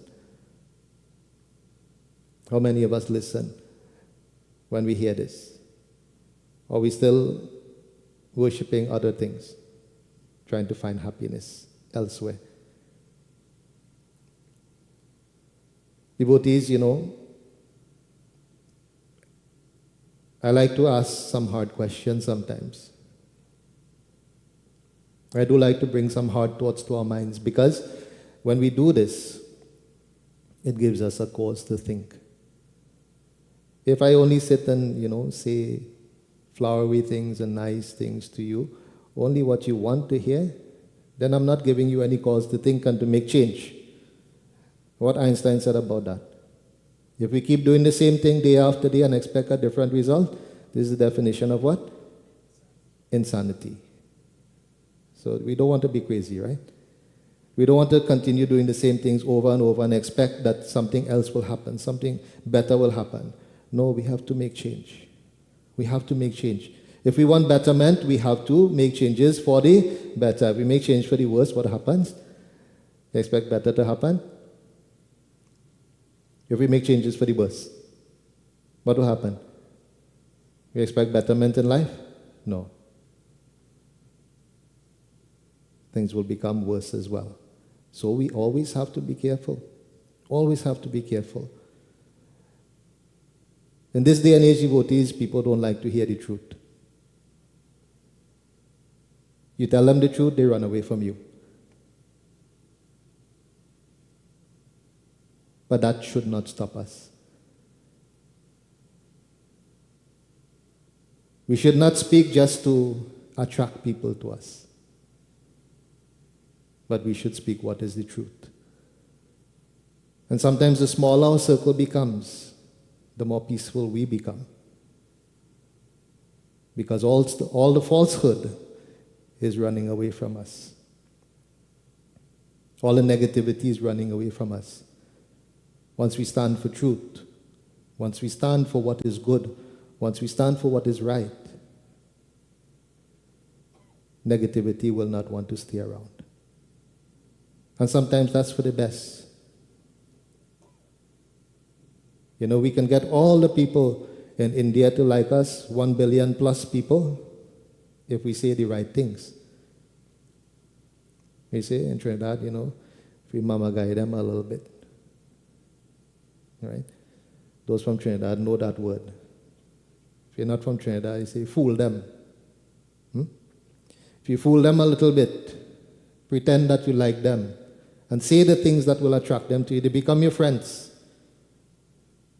How many of us listen when we hear this? Or are we still worshiping other things, trying to find happiness elsewhere? Devotees, I like to ask some hard questions sometimes. I do like to bring some hard thoughts to our minds, because when we do this, it gives us a cause to think. If I only sit and, say flowery things and nice things to you, only what you want to hear, then I'm not giving you any cause to think and to make change. What Einstein said about that. If we keep doing the same thing day after day and expect a different result, this is the definition of what? Insanity. So we don't want to be crazy, right? We don't want to continue doing the same things over and over and expect that something else will happen, something better will happen. No, we have to make change. We have to make change. If we want betterment, we have to make changes for the better. If we make change for the worse, what happens? You expect better to happen? If we make changes for the worse, what will happen? We expect betterment in life? No. Things will become worse as well. So we always have to be careful. Always have to be careful. In this day and age, devotees, people don't like to hear the truth. You tell them the truth, they run away from you. But that should not stop us. We should not speak just to attract people to us, but we should speak what is the truth. And sometimes the smaller our circle becomes, the more peaceful we become. Because all the falsehood is running away from us. All the negativity is running away from us. Once we stand for truth, once we stand for what is good, once we stand for what is right, negativity will not want to stay around. And sometimes that's for the best. You know, we can get all the people in India to like us, 1 billion plus people, if we say the right things. We say in Trinidad, you know, if we mama guide them a little bit. Right? Those from Trinidad know that word. If you're not from Trinidad, you say fool them. If you fool them a little bit, pretend that you like them, and say the things that will attract them to you, they become your friends.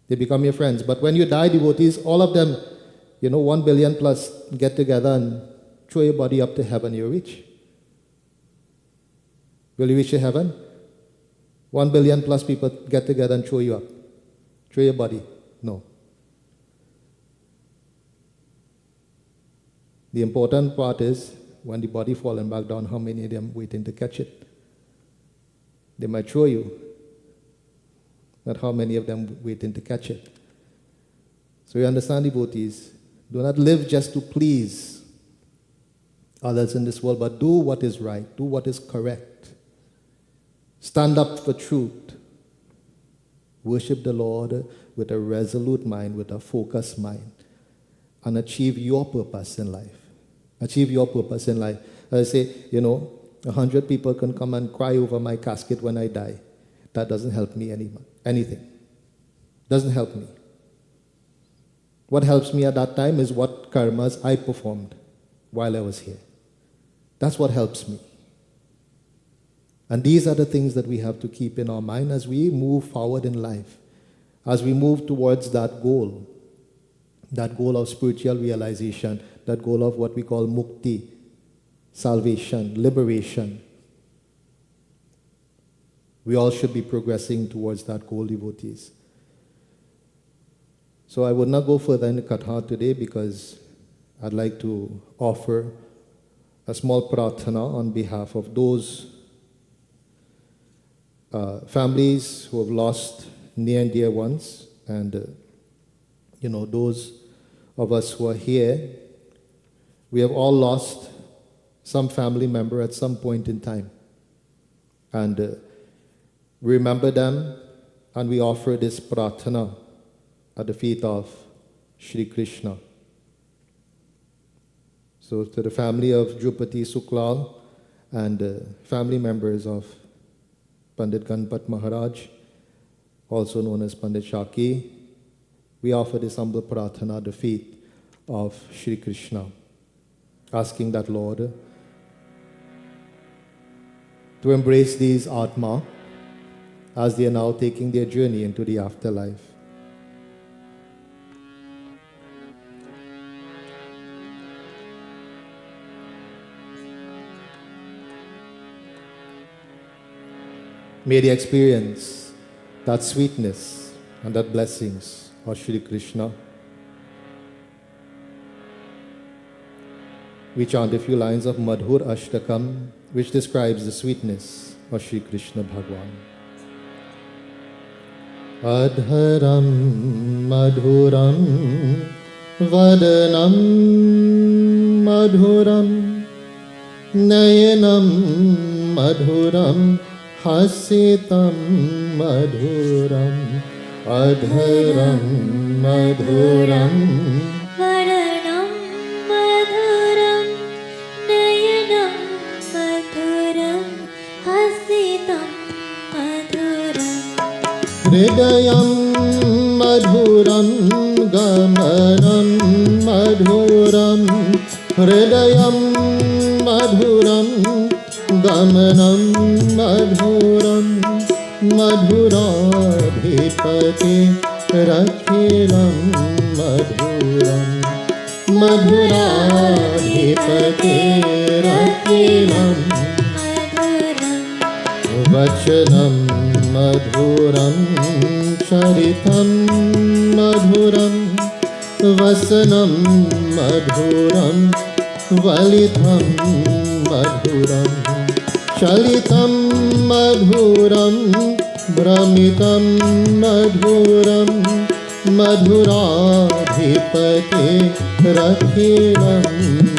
They become your friends. But when you die, devotees, all of them, 1 billion plus, get together and throw your body up to heaven, you reach. Will you reach to heaven? 1 billion plus people get together and throw you up. Throw your body. No. The important part is, when the body falling back down, how many of them waiting to catch it? They might throw you, but how many of them waiting to catch it? So you understand, devotees, do not live just to please others in this world, but do what is right, do what is correct. Stand up for truth. Worship the Lord with a resolute mind, with a focused mind, and achieve your purpose in life. Achieve your purpose in life. As I say, 100 people can come and cry over my casket when I die. That doesn't help me anything. Doesn't help me. What helps me at that time is what karmas I performed while I was here. That's what helps me. And these are the things that we have to keep in our mind as we move forward in life, as we move towards that goal of spiritual realization, that goal of what we call mukti, salvation, liberation. We all should be progressing towards that goal, devotees. So I would not go further in the katha today because I'd like to offer a small pratana on behalf of those families who have lost near and dear ones, and those of us who are here, we have all lost some family member at some point in time. And remember them, and we offer this pratana at the feet of Shri Krishna. So to the family of Drupati Suklal and family members of Pandit Ganpat Maharaj, also known as Pandit Shaki, we offer this humble pratana at the feet of Shri Krishna, asking that Lord to embrace these Atma as they are now taking their journey into the afterlife. May they experience that sweetness and that blessings of Shri Krishna. We chant a few lines of Madhur Ashtakam, which describes the sweetness of Shri Krishna Bhagwan. Adharam madhuram vadanam madhuram nayanam madhuram hasitam madhuram adharam madhuram Varanam madhuram nayanam madhuram hasitam madhuram Hridayam madhuram gamanam madhuram Hridayam madhuram gamanam madhuram Madhuradhipati rakhilam madhuram मधुराधिपतेरखिलं वचनं मधुरं चरितं मधुरं वसनं मधुरं वलितं मधुरं चलितं मधुरं भ्रमितं मधुरं मधुराधिपतेरखिलं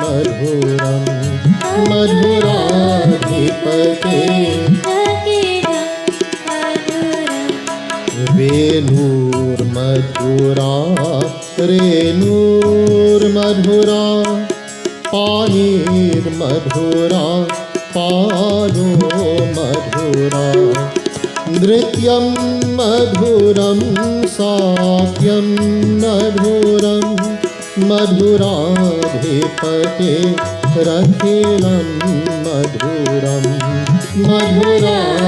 मधुरं मधुराधिपते वेणुर्मधुरा रेणुर्मधुरा पाणिर्मधुरा पादो मधुरा नृत्यं मधुरं साक्यं मधुरं मधुराधिपतेरखिलं मधुरं मधुराधिपते.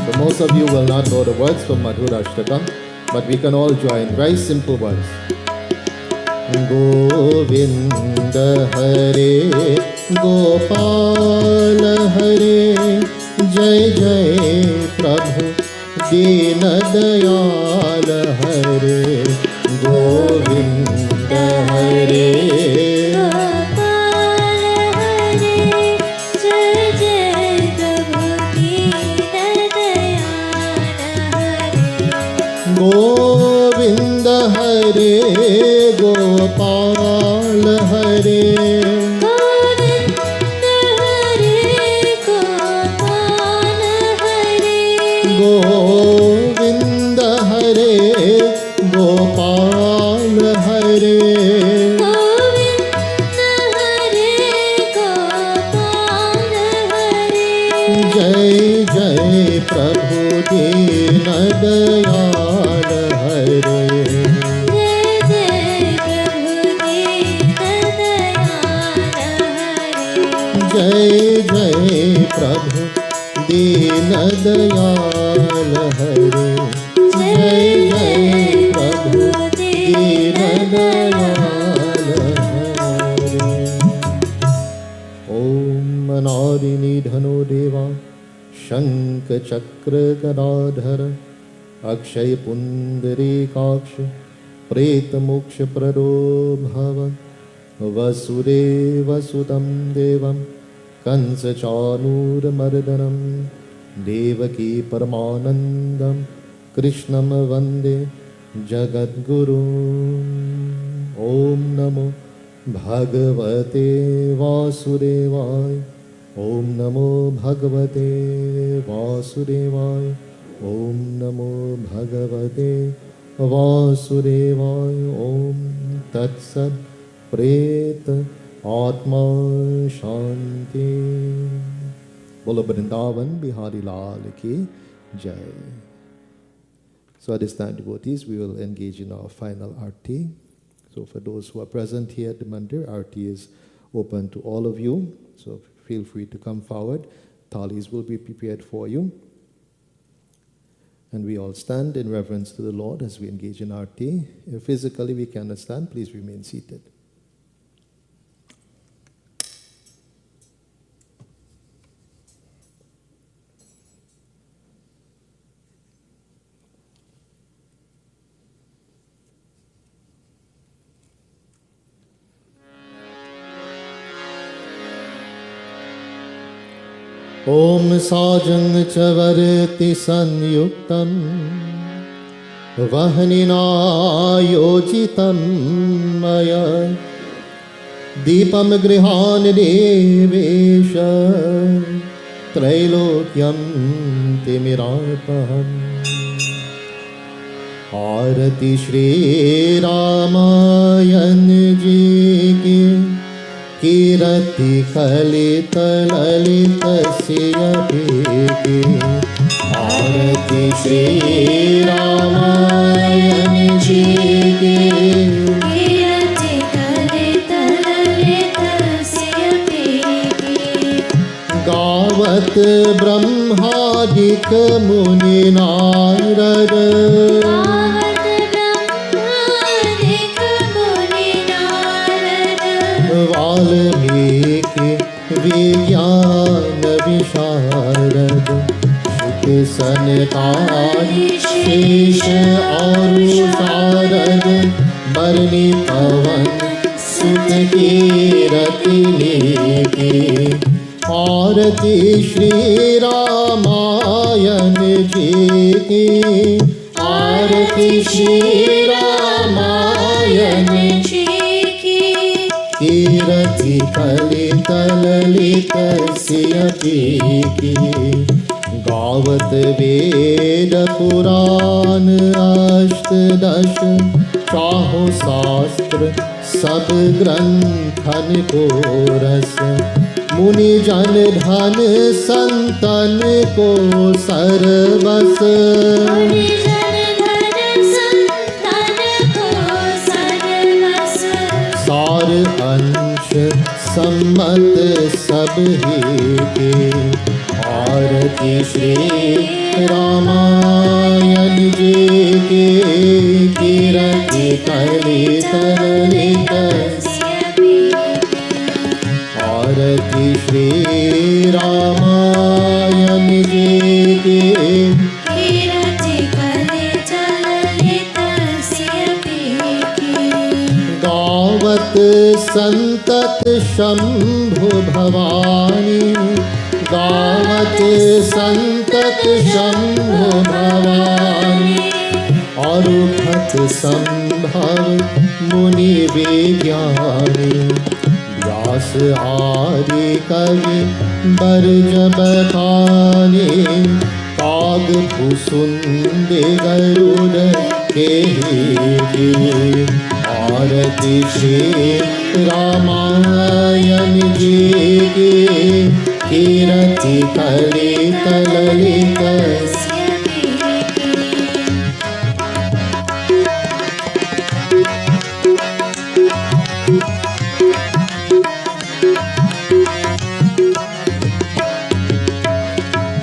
So most of you will not know the words from Madhurashtakam, but we can all join. Very simple words. Govinda Hare Gopal Hare Jai Jai Prabhu Deen Dayal Hare Govinda Hare Govinda Hare Gopal Hare Govinda Hare Gopal Hare Jai Jai Prabhu Deen Dayal Hare Jai Jai Prabhu Deen Dayal Hare Jai Jai Prabhu Deen Dayal Hare. Om Anadi Nidhano Deva Shank Chakra Gadadhar Akshay Pundarikaksha Preta Moksha Prado Bhava Vasudeva Sudam Devam Kansa Chanur Mardanam Devaki Paramanandam Krishnam Vande Jagadguru. Om Namo Bhagavate Vasudevaya. Om Namo Bhagavate Vasudevaya. Om Namo Bhagavate Vasudevaya. Om Tat Sat. Preta Atma Shanti. Bolo Vrindavan Bihari Lal ki Jai. So at this time, devotees, we will engage in our final arati. So for those who are present here at the mandir, arati is open to all of you. So feel free to come forward. Thalis will be prepared for you. And we all stand in reverence to the Lord as we engage in arati. If physically we cannot stand, please remain seated. Om Sajang Chavarti Sanyuktam Vahanina Yojitam Maya Deepam Grihan Devesha Trailokyam Timirapaham Arati Shri Ramayan Ji Ki Kirati Kalita Lalita Siyapiki Arati Shri Ramayani Ji Ki Kirati Kalita Lalita Siyapiki Gavat Brahmadik Muni Narada Gavat सनकादि शेष और शारद बरनी पवन सुत कीरति लेके। आरती श्री रामायण जी की, आरती श्री रामायण जी की। कीरति कलित ललित सियति की। गावत वेद पुराण अष्टदश चाहो शास्त्र सब ग्रंथन को रस। मुनि जन धन संतन को सर्वस। मुनि जन धन संतन को सर्वस। सार अंश सम्मत सब ही के। आरती श्री रामायण जी के। कीरति कलित ललित। आरती श्री रामायण जी के। कीरति कलित ललित की। गावत संतत शंभु भवानी। गावत संतत शंभु भवानी। और खत संभव मुनि विज्ञानी। व्यास आदि कवि बरज बखानी। काग भुसुंड गरुड़ के ही। आरती श्री रामायण जी की। कीरति कलित ललित।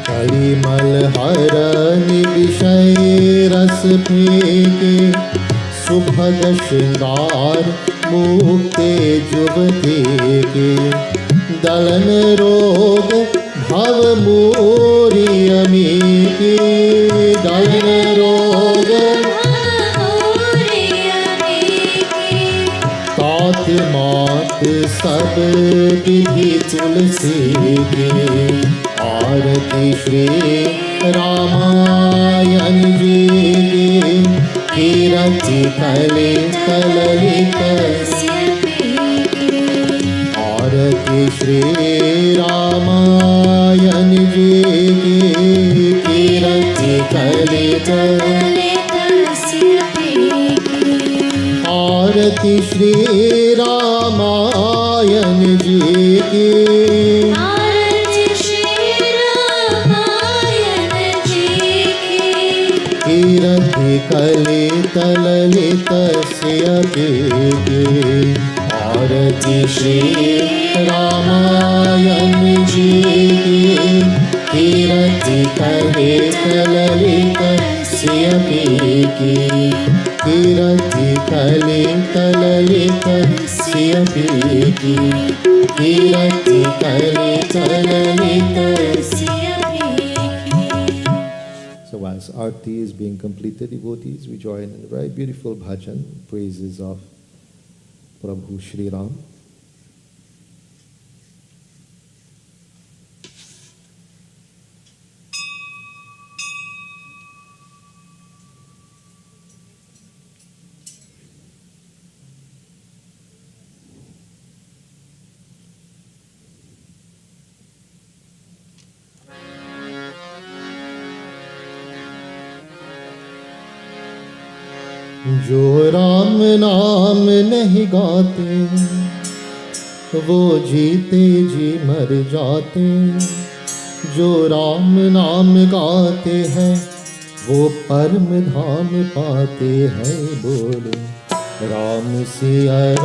कलिमल हरन विषय रस फेंके। सुभग श्रृंगार मुक्ते जुबते के। दलन रोग भव मोरी अमीके। दलन रोग तात मात सब विधि तुलसी के। आरती श्री रामायण जी की। कीरति कलित ललित। आरती श्री रामायण जी की। कीरति कलित। आरती श्री रामायण जी की। कीरति कलित ललित सियति। आरती श्री रामायण जी की। कीरति कलित Lalit सियति। कीरति कलित Lalit सियति। कीरति कलित Lalit सियति। So as arati is being completed, devotees, we join in a very beautiful bhajan, praises of Prabhu Shri Ram. जो राम नाम नहीं गाते वो जीते जी मर जाते। जो राम नाम गाते हैं वो परम धाम पाते हैं। बोलो राम सिया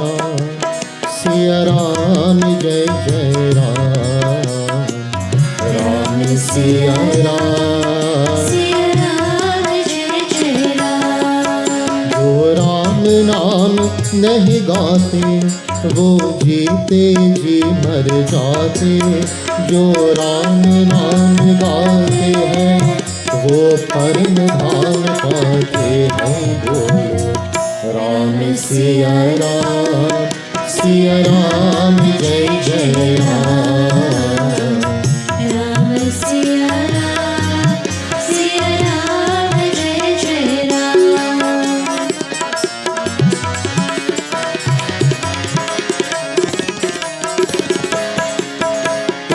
राम जय जय राम। राम सिया राम। नाम नहीं गाते वो जीते जी मर जाते। जो राम नाम गाते हैं वो परम धाम पाते हैं बोलो राम सिया राम जय जय राम। राम सिया राम जय जय राम।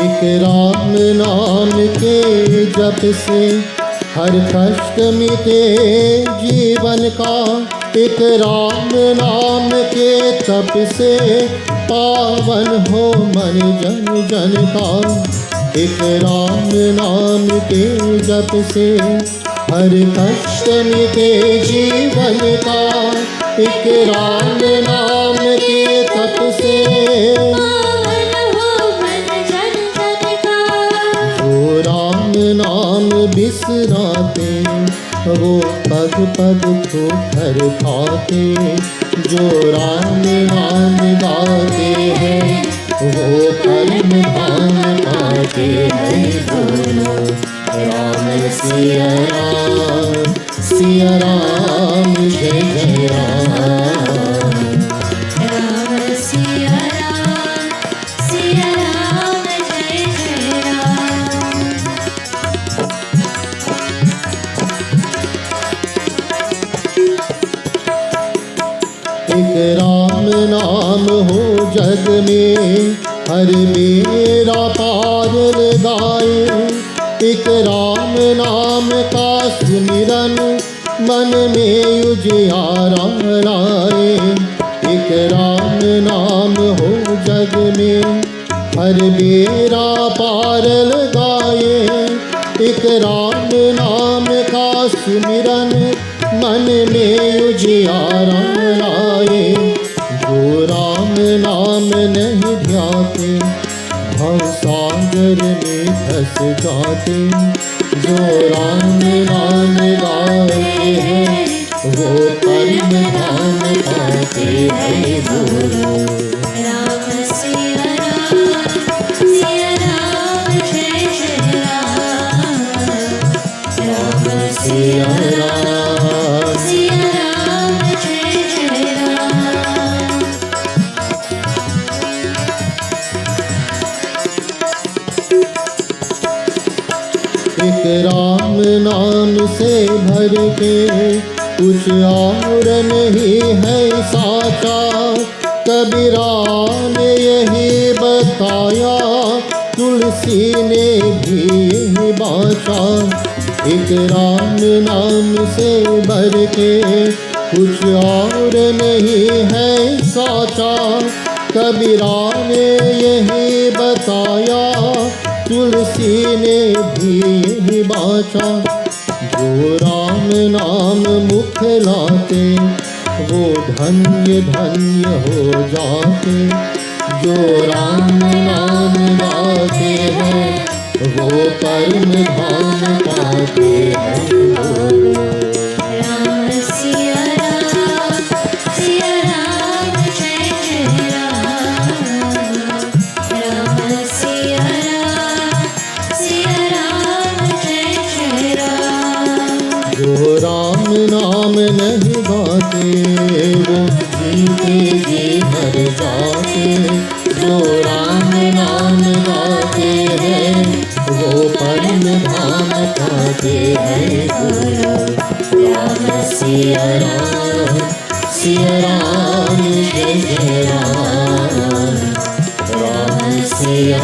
एक राम नाम के जप से हर कष्ट मिटे जीवन का। एक राम नाम के तप से पावन हो मन जन जन का। एक राम नाम के जप से हर कष्ट मिटे जीवन का। एक राम नाम के तप से पावन हो मन जन जन का। जो राम नाम बिसराते वो पग पग ठोकर खाते। जो राम नाम गाते हैं वो परम धाम पाते हैं बोलो राम सिया राम जय जय राम। राम सिया राम जय जय राम। एक राम नाम हो जग में हर बेरा पार लगाए। एक राम नाम का सुमिरन मन में उजियारा लाए। एक राम नाम हो जग में हर बेरा पार लगाए। एक राम नाम का सुमिरन मन में उजियारा लाए। जो राम नाम नहीं ध्याते भव सागर में फंस जाते। जो राम नाम गाते हैं वो परम धाम पाते हैं बोलो राम सिया राम जय जय राम। राम सिया राम। सिया राम जय जय राम। एक राम नाम से भर के कुछ और नहीं है साचा। कबीरा ने यही बताया तुलसी ने भी यही बाचा। एक राम नाम से भर के कुछ और नहीं है साचा। कबीरा ने यही बताया तुलसी ने भी यही बाचा। जो राम नाम मुख लाते वो धन्य धन्य हो जाते। जो राम नाम गाते हैं वो परम धाम पाते हैं बोलो राम सिया राम जय जय राम। राम सिया राम जय जय राम। जो राम नाम नहीं गाते वो जीते जी मर जाते। जो राम नाम गाते हैं वो परम धाम पाते हैं बोलो राम सिया राम जय जय राम। राम सिया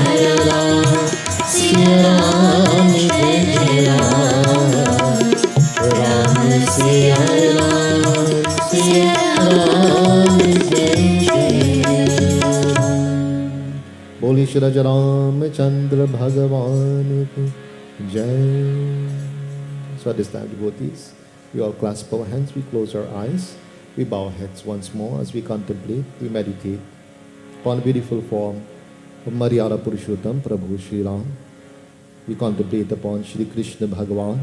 राम जय जय राम। राम सिया राम जय जय राम। बोली श्री रामचंद्र भगवान की जय। So at this time, devotees, we all clasp our hands, we close our eyes, we bow our heads once more as we contemplate, we meditate upon the beautiful form of Maryada Purushottam Prabhu Shri Ram. We contemplate upon Shri Krishna Bhagavan,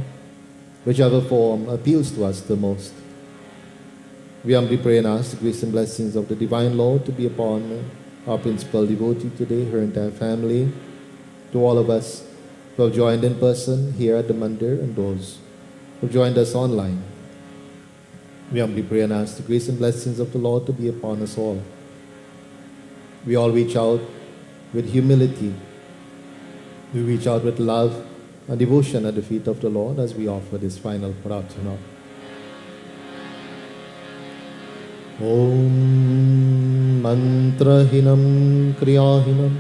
whichever form appeals to us the most. We humbly pray and ask the grace and blessings of the Divine Lord to be upon our principal devotee today, her entire family, to all of us who have joined in person here at the Mandir and those who joined us online. We humbly pray and ask the grace and blessings of the Lord to be upon us all. We all reach out with humility. We reach out with love and devotion at the feet of the Lord as we offer this final prarthana. Om mantrahinam kriyahinam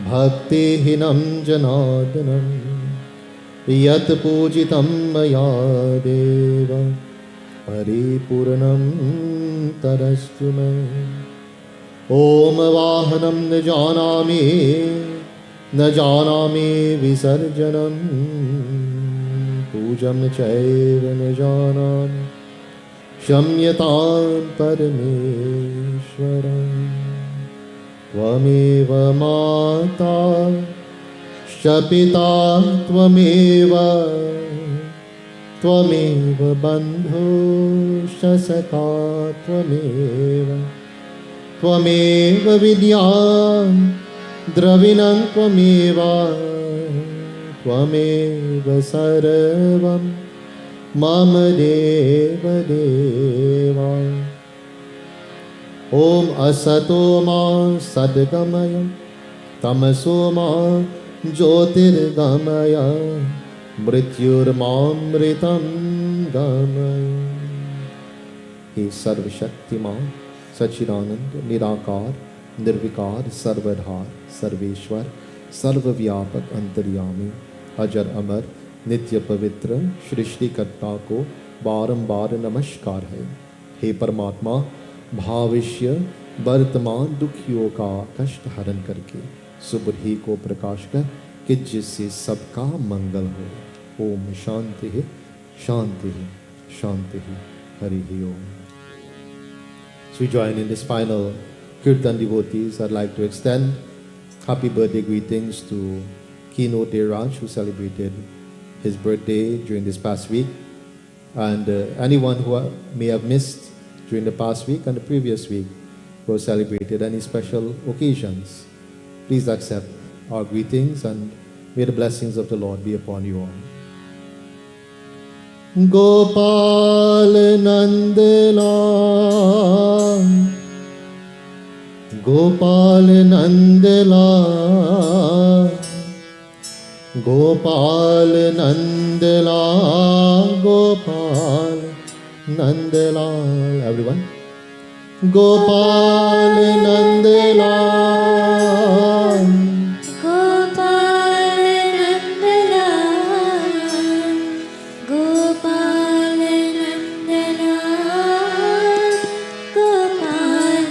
bhaktihinam janadanam yat pujitam maya deva paripurnam tarastu me. Om vahanam न जानामि विसर्जनम् पूजं चैव न जानामि क्षम्यतां परमेश्वर त्वमेव माता च पिता त्वमेव बन्धुश्च सखा त्वमेव विद्या द्रविणं त्वमेव सर्वं मम देव देवा. ॐ असतो मा सद्गमय तमसो मा ज्योतिर्गमय मृत्युर्मामृतं गमय. हे सर्वशक्तिमान सच्चिदानंद निराकार निर्विकार सर्वधार सर्वेश्वर सर्वव्यापक अंतर्यामी अजर अमर नित्य पवित्र सृष्टिकर्ता को बारंबार नमस्कार है. हे परमात्मा, भविष्य वर्तमान दुखियों का कष्ट हरण करके सुबुद्धि को प्रकाश कर कि जिससे सबका मंगल हो. ओम शांति शांति शांति. हरि ओम. So we join in this final Kirtan devotees. I'd like to extend happy birthday greetings to Keynote Raj, who celebrated his birthday during this past week, and anyone who may have missed during the past week and the previous week who have celebrated any special occasions. Please accept our greetings and may the blessings of the Lord be upon you all. Gopal Nandalal Gopal Nandalal Gopal Nandalal Gopal Nandalal. Everyone. Gopal Nandalal Gopal Nandalal Gopal Nandalal Gopal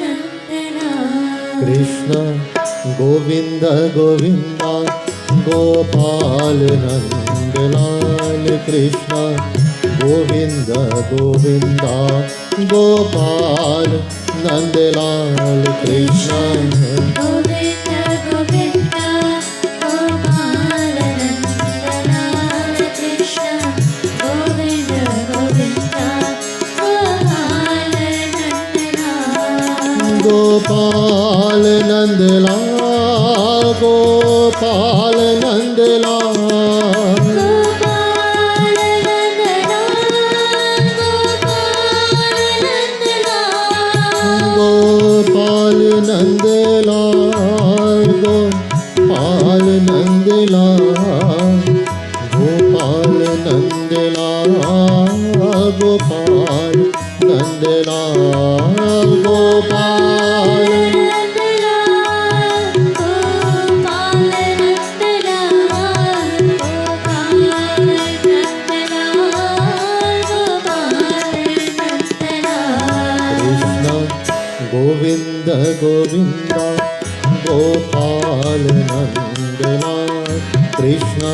Nandalal. Krishna Govinda Govinda Gopal Nandalal. Krishna Govinda Govinda Gopal Nandalal. Krishna Govinda Govinda Gopal Nandalal. Krishna Govinda Govinda Gopal Nandalal. Gopal Nandalal Gopal Nandalal Gopal Nandalal Gopal Nandalal Gopal Nandalal Gopal Govinda Govinda Gopal Nandalal. Krishna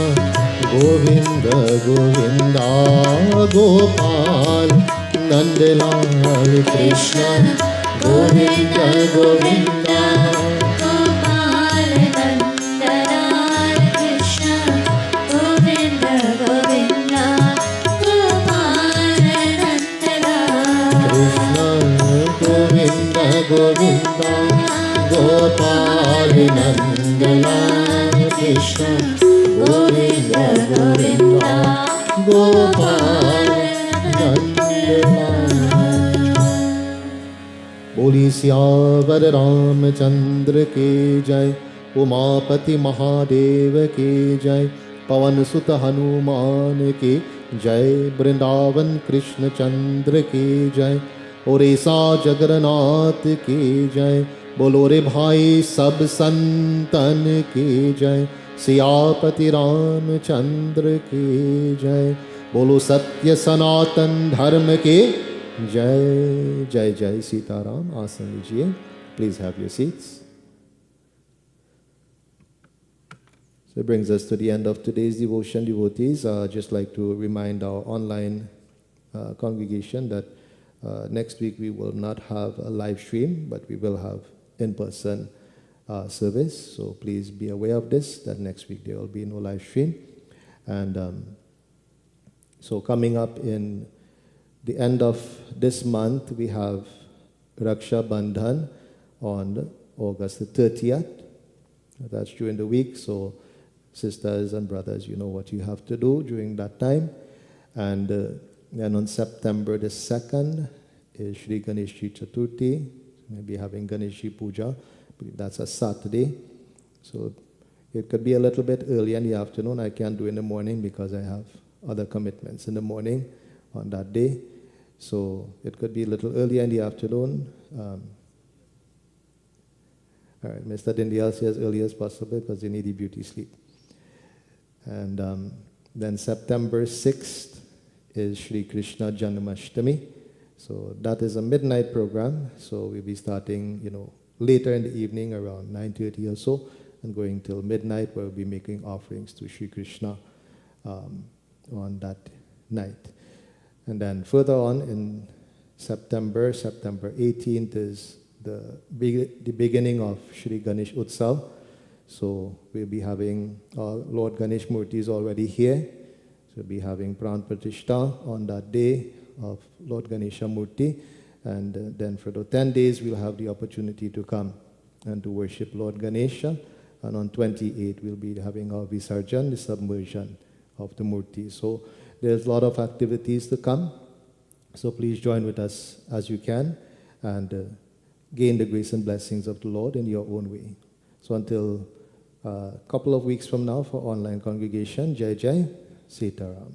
Govinda Govinda Gopal Nandalal. Krishna Govinda Govinda Gopal Nandalal. Krishna Govinda Govinda Gopal Nandalal. Krishna Govinda Govinda Gopal Nandalal. Krishna Govinda Govinda Gopal Nandlal. बोली सियावर रामचंद्र के जय, उमापति महादेव के जय, पवन सुत हनुमान के जय, वृंदावन कृष्ण चंद्र के जय, और ऐसा जगन्नाथ के जय। बोलो रे भाई सब संतन के जय, सियापति रामचंद्र के जय। बोलो सत्य सनातन धर्म के जय। जय जय सीताराम। आसन लीजिए, please have your seats. So it brings us to the end of today's devotion, devotees. Just like to remind our online congregation that next week we will not have a live stream, but we will have in-person service. So please be aware of this, that next week there will be no live stream. And so coming up in the end of this month, we have Raksha Bandhan on August the 30th. That's during the week, so sisters and brothers, you know what you have to do during that time. And then on September the 2nd is Shri Ganeshi Chaturthi. We'll be having Ganeshi Puja. I believe that's a Saturday. So it could be a little bit early in the afternoon. I can't do in the morning because I have other commitments in the morning on that day. So it could be a little earlier in the afternoon. All right, Mr. Dindyal says early as possible because they need the beauty sleep. And then September 6th is Shri Krishna Janmashtami. So that is a midnight program. So we'll be starting, later in the evening around 9:30 or so and going till midnight, where we'll be making offerings to Shri Krishna on that night. And then further on in September 18th is the beginning of Shri Ganesh Utsav. So we'll be having Lord Ganesh Murti is already here. So we'll be having Pran Pratishta on that day of Lord Ganesha Murti. And then for the 10 days, we'll have the opportunity to come and to worship Lord Ganesha. And on 28th, we'll be having our Visarjan, the submersion of the Murti. So there's a lot of activities to come. So please join with us as you can and gain the grace and blessings of the Lord in your own way. So until a couple of weeks from now for online congregation, Jai Jai, Sitaram.